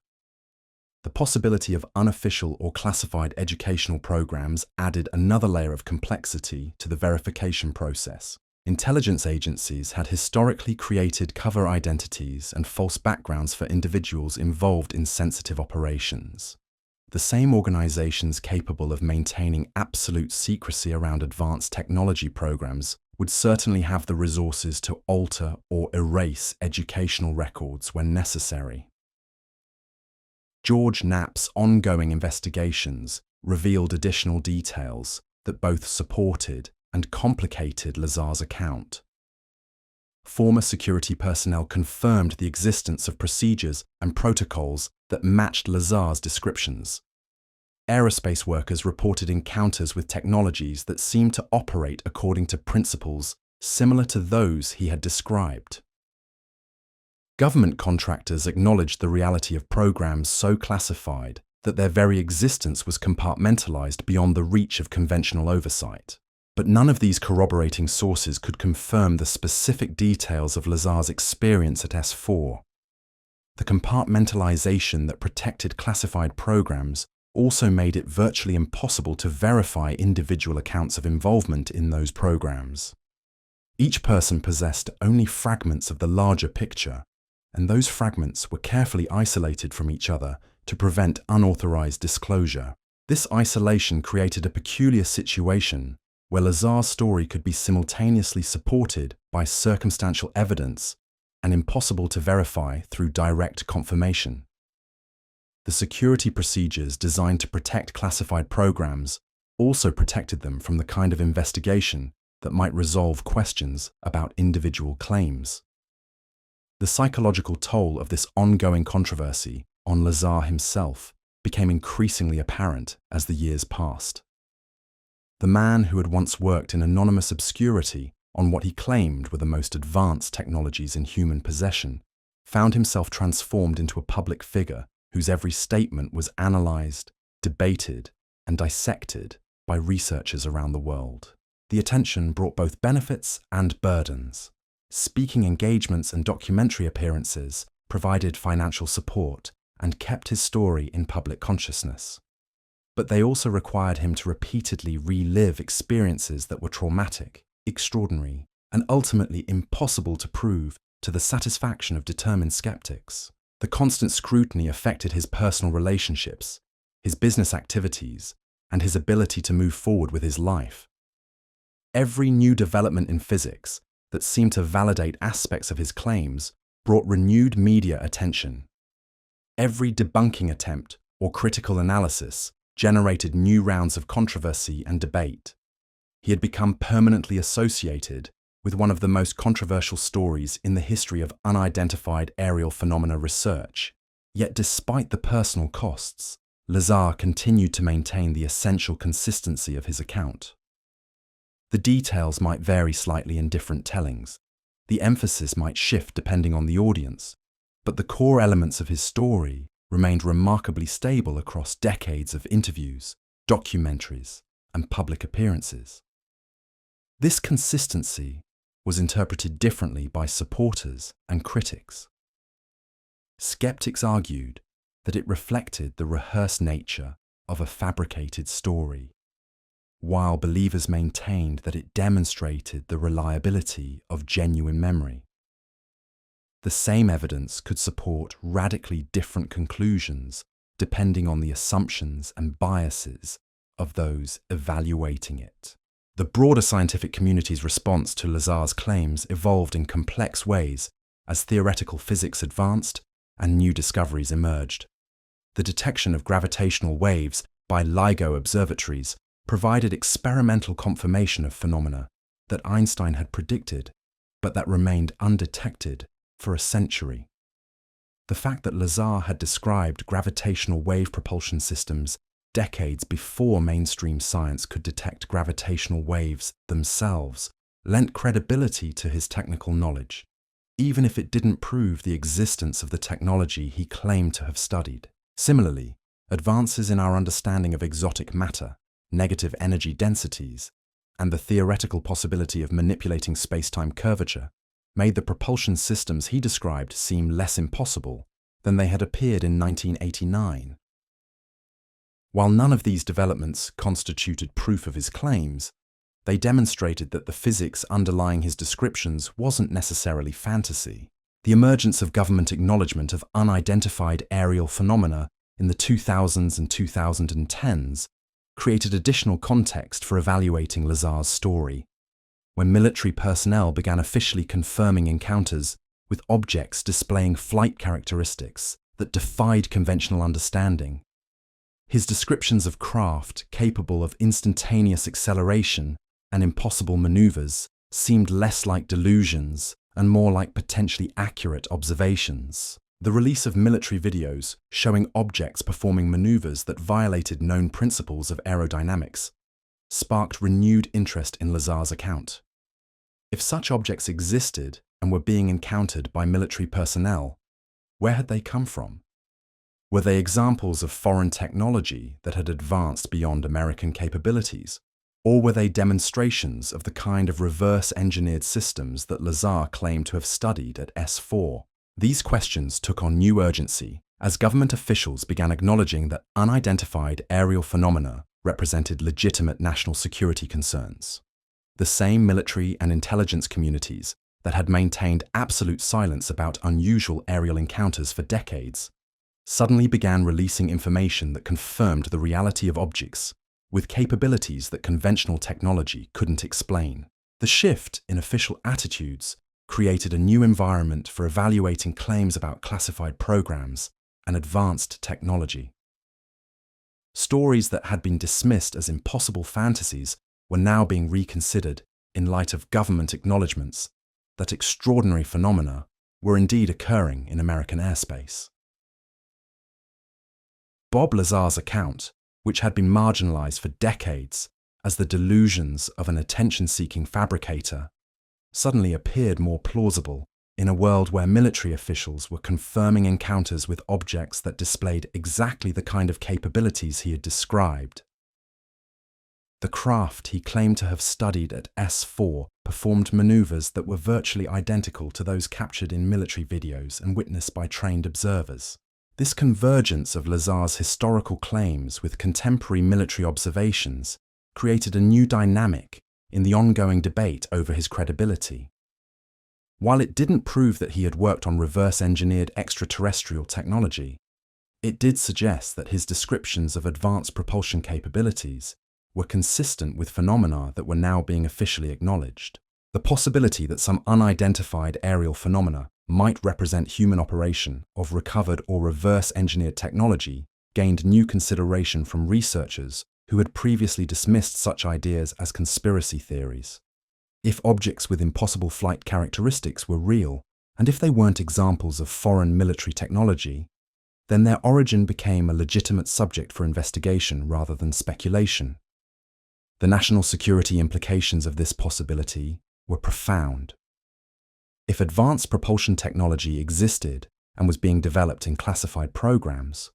The possibility of unofficial or classified educational programs added another layer of complexity to the verification process. Intelligence agencies had historically created cover identities and false backgrounds for individuals involved in sensitive operations. The same organizations capable of maintaining absolute secrecy around advanced technology programs would certainly have the resources to alter or erase educational records when necessary. George Knapp's ongoing investigations revealed additional details that both supported and complicated Lazar's account. Former security personnel confirmed the existence of procedures and protocols that matched Lazar's descriptions. Aerospace workers reported encounters with technologies that seemed to operate according to principles similar to those he had described. Government contractors acknowledged the reality of programs so classified that their very existence was compartmentalized beyond the reach of conventional oversight. But none of these corroborating sources could confirm the specific details of Lazar's experience at S4. The compartmentalization that protected classified programs also made it virtually impossible to verify individual accounts of involvement in those programs. Each person possessed only fragments of the larger picture, and those fragments were carefully isolated from each other to prevent unauthorized disclosure. This isolation created a peculiar situation where Lazar's story could be simultaneously supported by circumstantial evidence and impossible to verify through direct confirmation. The security procedures designed to protect classified programs also protected them from the kind of investigation that might resolve questions about individual claims. The psychological toll of this ongoing controversy on Lazar himself became increasingly apparent as the years passed. The man who had once worked in anonymous obscurity on what he claimed were the most advanced technologies in human possession found himself transformed into a public figure whose every statement was analyzed, debated, and dissected by researchers around the world. The attention brought both benefits and burdens. Speaking engagements and documentary appearances provided financial support and kept his story in public consciousness. But they also required him to repeatedly relive experiences that were traumatic, extraordinary, and ultimately impossible to prove to the satisfaction of determined skeptics. The constant scrutiny affected his personal relationships, his business activities, and his ability to move forward with his life. Every new development in physics that seemed to validate aspects of his claims brought renewed media attention. Every debunking attempt or critical analysis generated new rounds of controversy and debate. He had become permanently associated with one of the most controversial stories in the history of unidentified aerial phenomena research. Yet despite the personal costs, Lazar continued to maintain the essential consistency of his account. The details might vary slightly in different tellings. The emphasis might shift depending on the audience, but the core elements of his story remained remarkably stable across decades of interviews, documentaries, and public appearances. This consistency was interpreted differently by supporters and critics. Skeptics argued that it reflected the rehearsed nature of a fabricated story, while believers maintained that it demonstrated the reliability of genuine memory. The same evidence could support radically different conclusions depending on the assumptions and biases of those evaluating it. The broader scientific community's response to Lazar's claims evolved in complex ways as theoretical physics advanced and new discoveries emerged. The detection of gravitational waves by LIGO observatories provided experimental confirmation of phenomena that Einstein had predicted, but that remained undetected for a century. The fact that Lazar had described gravitational wave propulsion systems decades before mainstream science could detect gravitational waves themselves lent credibility to his technical knowledge, even if it didn't prove the existence of the technology he claimed to have studied. Similarly, advances in our understanding of exotic matter, negative energy densities, and the theoretical possibility of manipulating space-time curvature made the propulsion systems he described seem less impossible than they had appeared in 1989. While none of these developments constituted proof of his claims, they demonstrated that the physics underlying his descriptions wasn't necessarily fantasy. The emergence of government acknowledgement of unidentified aerial phenomena in the 2000s and 2010s created additional context for evaluating Lazar's story, when military personnel began officially confirming encounters with objects displaying flight characteristics that defied conventional understanding. His descriptions of craft capable of instantaneous acceleration and impossible maneuvers seemed less like delusions and more like potentially accurate observations. The release of military videos showing objects performing maneuvers that violated known principles of aerodynamics sparked renewed interest in Lazar's account. If such objects existed and were being encountered by military personnel, where had they come from? Were they examples of foreign technology that had advanced beyond American capabilities? Or were they demonstrations of the kind of reverse-engineered systems that Lazar claimed to have studied at S4? These questions took on new urgency as government officials began acknowledging that unidentified aerial phenomena represented legitimate national security concerns. The same military and intelligence communities that had maintained absolute silence about unusual aerial encounters for decades suddenly began releasing information that confirmed the reality of objects with capabilities that conventional technology couldn't explain. The shift in official attitudes created a new environment for evaluating claims about classified programs and advanced technology. Stories that had been dismissed as impossible fantasies were now being reconsidered in light of government acknowledgements that extraordinary phenomena were indeed occurring in American airspace. Bob Lazar's account, which had been marginalized for decades as the delusions of an attention-seeking fabricator, suddenly appeared more plausible in a world where military officials were confirming encounters with objects that displayed exactly the kind of capabilities he had described. The craft he claimed to have studied at S4 performed maneuvers that were virtually identical to those captured in military videos and witnessed by trained observers. This convergence of Lazar's historical claims with contemporary military observations created a new dynamic in the ongoing debate over his credibility. While it didn't prove that he had worked on reverse-engineered extraterrestrial technology, it did suggest that his descriptions of advanced propulsion capabilities were consistent with phenomena that were now being officially acknowledged. The possibility that some unidentified aerial phenomena might represent human operation of recovered or reverse-engineered technology gained new consideration from researchers who had previously dismissed such ideas as conspiracy theories. If objects with impossible flight characteristics were real, and if they weren't examples of foreign military technology, then their origin became a legitimate subject for investigation rather than speculation. The national security implications of this possibility were profound. If advanced propulsion technology existed and was being developed in classified programs,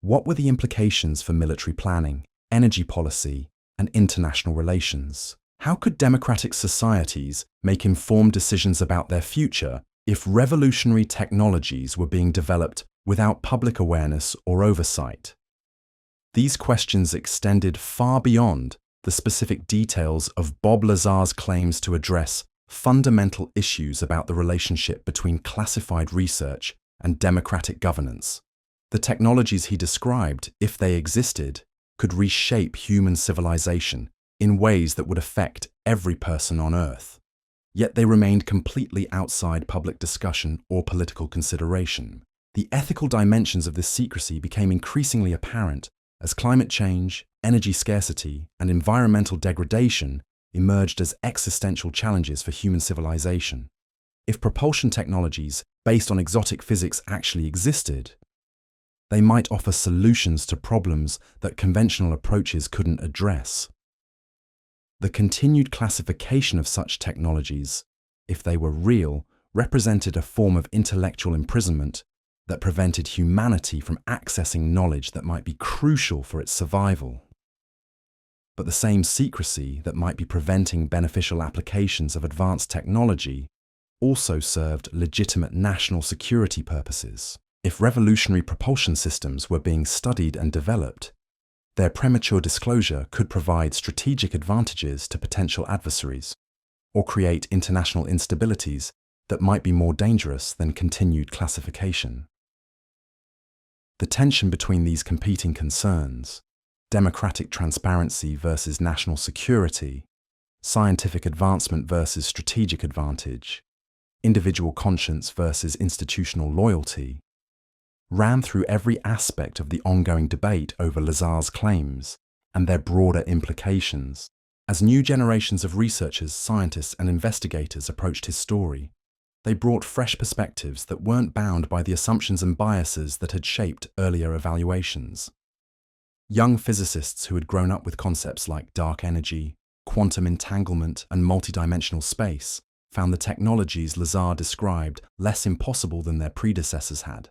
what were the implications for military planning, energy policy, and international relations? How could democratic societies make informed decisions about their future if revolutionary technologies were being developed without public awareness or oversight? These questions extended far beyond the specific details of Bob Lazar's claims to address fundamental issues about the relationship between classified research and democratic governance. The technologies he described, if they existed, could reshape human civilization in ways that would affect every person on Earth. Yet they remained completely outside public discussion or political consideration. The ethical dimensions of this secrecy became increasingly apparent as climate change, energy scarcity, and environmental degradation emerged as existential challenges for human civilization. If propulsion technologies based on exotic physics actually existed, they might offer solutions to problems that conventional approaches couldn't address. The continued classification of such technologies, if they were real, represented a form of intellectual imprisonment that prevented humanity from accessing knowledge that might be crucial for its survival. But the same secrecy that might be preventing beneficial applications of advanced technology also served legitimate national security purposes. If revolutionary propulsion systems were being studied and developed, their premature disclosure could provide strategic advantages to potential adversaries, or create international instabilities that might be more dangerous than continued classification. The tension between these competing concerns, democratic transparency versus national security, scientific advancement versus strategic advantage, individual conscience versus institutional loyalty, ran through every aspect of the ongoing debate over Lazar's claims and their broader implications. As new generations of researchers, scientists, and investigators approached his story, they brought fresh perspectives that weren't bound by the assumptions and biases that had shaped earlier evaluations. Young physicists who had grown up with concepts like dark energy, quantum entanglement, and multidimensional space found the technologies Lazar described less impossible than their predecessors had.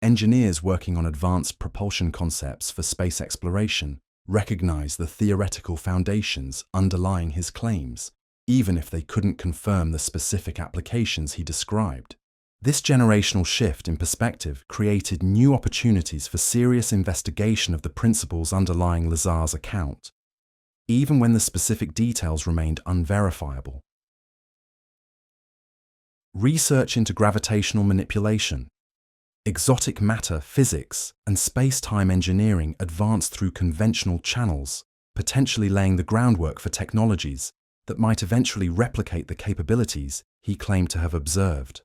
Engineers working on advanced propulsion concepts for space exploration recognized the theoretical foundations underlying his claims, even if they couldn't confirm the specific applications he described. This generational shift in perspective created new opportunities for serious investigation of the principles underlying Lazar's account, even when the specific details remained unverifiable. Research into gravitational manipulation, exotic matter physics, and space-time engineering advanced through conventional channels, potentially laying the groundwork for technologies that might eventually replicate the capabilities he claimed to have observed.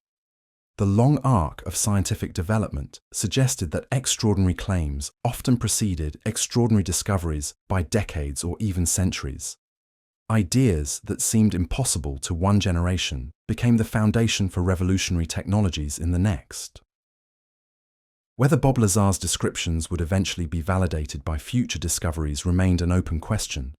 The long arc of scientific development suggested that extraordinary claims often preceded extraordinary discoveries by decades or even centuries. Ideas that seemed impossible to one generation became the foundation for revolutionary technologies in the next. Whether Bob Lazar's descriptions would eventually be validated by future discoveries remained an open question,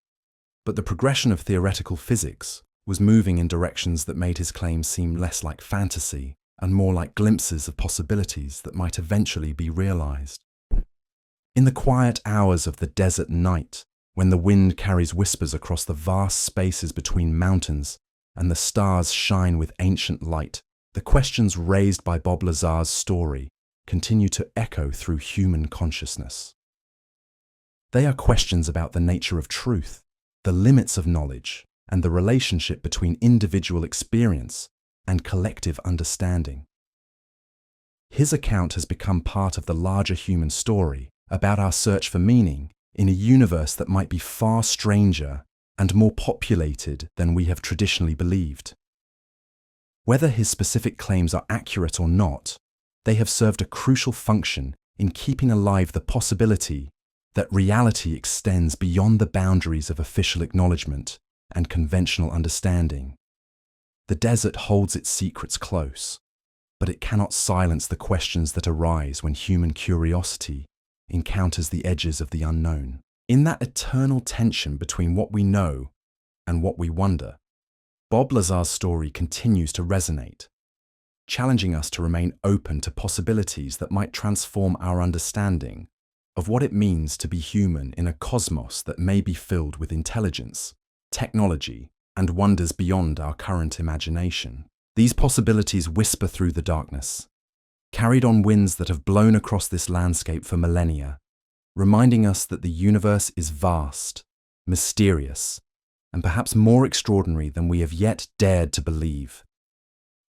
but the progression of theoretical physics was moving in directions that made his claims seem less like fantasy and more like glimpses of possibilities that might eventually be realized. In the quiet hours of the desert night, when the wind carries whispers across the vast spaces between mountains and the stars shine with ancient light, the questions raised by Bob Lazar's story continue to echo through human consciousness. They are questions about the nature of truth, the limits of knowledge, and the relationship between individual experience and collective understanding. His account has become part of the larger human story about our search for meaning in a universe that might be far stranger and more populated than we have traditionally believed. Whether his specific claims are accurate or not, they have served a crucial function in keeping alive the possibility that reality extends beyond the boundaries of official acknowledgement and conventional understanding. The desert holds its secrets close, but it cannot silence the questions that arise when human curiosity encounters the edges of the unknown. In that eternal tension between what we know and what we wonder, Bob Lazar's story continues to resonate, challenging us to remain open to possibilities that might transform our understanding of what it means to be human in a cosmos that may be filled with intelligence, technology, and wonders beyond our current imagination. These possibilities whisper through the darkness, carried on winds that have blown across this landscape for millennia, reminding us that the universe is vast, mysterious, and perhaps more extraordinary than we have yet dared to believe.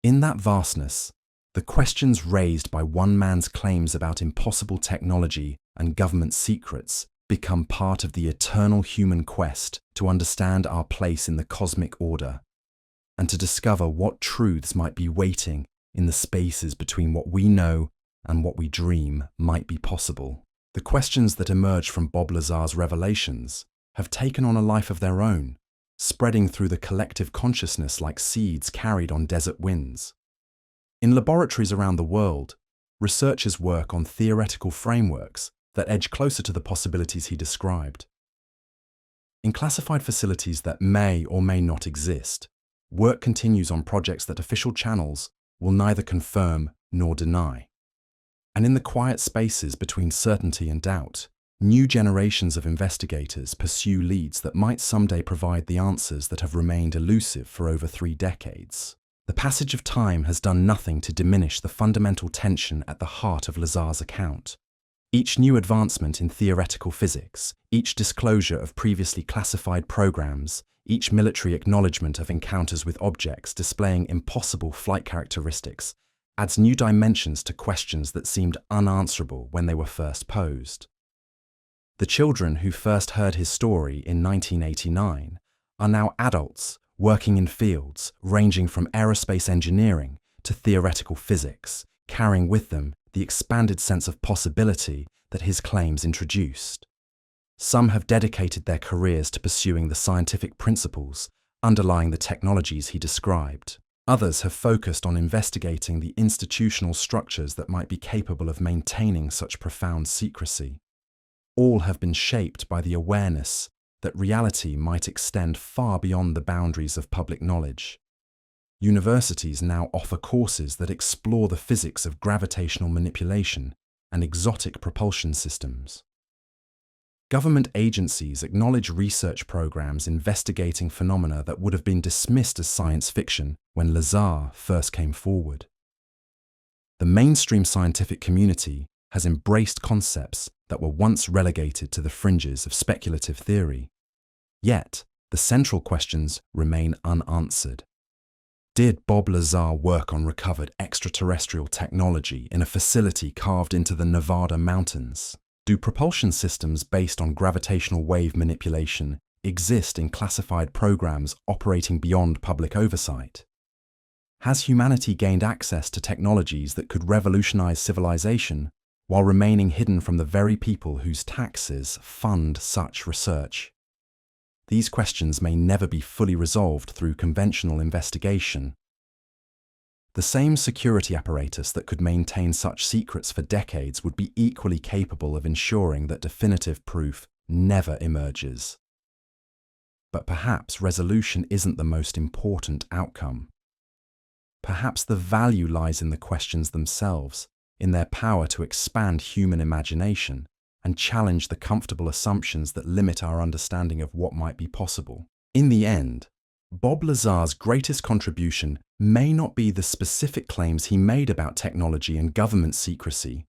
In that vastness, the questions raised by one man's claims about impossible technology and government secrets become part of the eternal human quest to understand our place in the cosmic order and to discover what truths might be waiting in the spaces between what we know and what we dream might be possible. The questions that emerge from Bob Lazar's revelations have taken on a life of their own, spreading through the collective consciousness like seeds carried on desert winds. In laboratories around the world, researchers work on theoretical frameworks that edge closer to the possibilities he described. In classified facilities that may or may not exist, work continues on projects that official channels will neither confirm nor deny. And in the quiet spaces between certainty and doubt, new generations of investigators pursue leads that might someday provide the answers that have remained elusive for over 3 decades. The passage of time has done nothing to diminish the fundamental tension at the heart of Lazar's account. Each new advancement in theoretical physics, each disclosure of previously classified programs, each military acknowledgement of encounters with objects displaying impossible flight characteristics adds new dimensions to questions that seemed unanswerable when they were first posed. The children who first heard his story in 1989 are now adults working in fields ranging from aerospace engineering to theoretical physics, carrying with them the expanded sense of possibility that his claims introduced. Some have dedicated their careers to pursuing the scientific principles underlying the technologies he described. Others have focused on investigating the institutional structures that might be capable of maintaining such profound secrecy. All have been shaped by the awareness that reality might extend far beyond the boundaries of public knowledge. Universities now offer courses that explore the physics of gravitational manipulation and exotic propulsion systems. Government agencies acknowledge research programs investigating phenomena that would have been dismissed as science fiction when Lazar first came forward. The mainstream scientific community has embraced concepts that were once relegated to the fringes of speculative theory. Yet, the central questions remain unanswered. Did Bob Lazar work on recovered extraterrestrial technology in a facility carved into the Nevada mountains? Do propulsion systems based on gravitational wave manipulation exist in classified programs operating beyond public oversight? Has humanity gained access to technologies that could revolutionize civilization while remaining hidden from the very people whose taxes fund such research? These questions may never be fully resolved through conventional investigation. The same security apparatus that could maintain such secrets for decades would be equally capable of ensuring that definitive proof never emerges. But perhaps resolution isn't the most important outcome. Perhaps the value lies in the questions themselves, in their power to expand human imagination and challenge the comfortable assumptions that limit our understanding of what might be possible. In the end, Bob Lazar's greatest contribution may not be the specific claims he made about technology and government secrecy,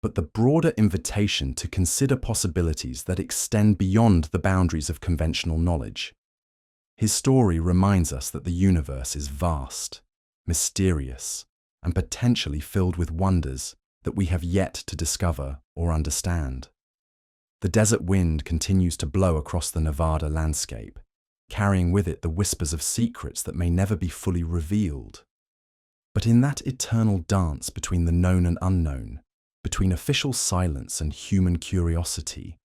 but the broader invitation to consider possibilities that extend beyond the boundaries of conventional knowledge. His story reminds us that the universe is vast, mysterious, and potentially filled with wonders that we have yet to discover or understand. The desert wind continues to blow across the Nevada landscape, carrying with it the whispers of secrets that may never be fully revealed. But in that eternal dance between the known and unknown, between official silence and human curiosity,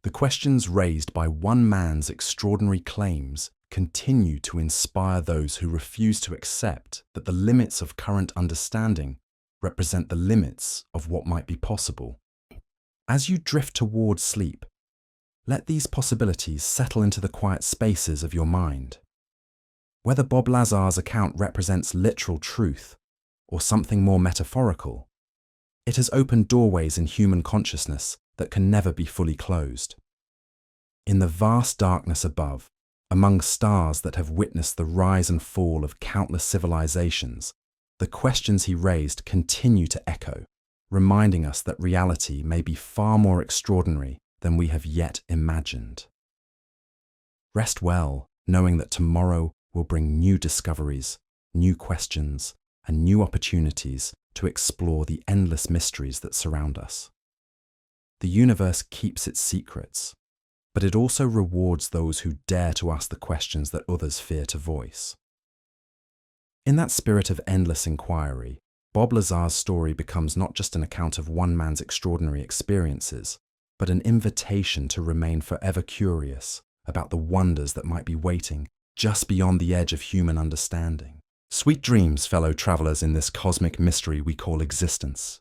the questions raised by one man's extraordinary claims continue to inspire those who refuse to accept that the limits of current understanding represent the limits of what might be possible. As you drift towards sleep, let these possibilities settle into the quiet spaces of your mind. Whether Bob Lazar's account represents literal truth or something more metaphorical, it has opened doorways in human consciousness that can never be fully closed. In the vast darkness above, among stars that have witnessed the rise and fall of countless civilizations, the questions he raised continue to echo, reminding us that reality may be far more extraordinary than we have yet imagined. Rest well, knowing that tomorrow will bring new discoveries, new questions, and new opportunities to explore the endless mysteries that surround us. The universe keeps its secrets, but it also rewards those who dare to ask the questions that others fear to voice. In that spirit of endless inquiry, Bob Lazar's story becomes not just an account of one man's extraordinary experiences, but an invitation to remain forever curious about the wonders that might be waiting just beyond the edge of human understanding. Sweet dreams, fellow travelers in this cosmic mystery we call existence.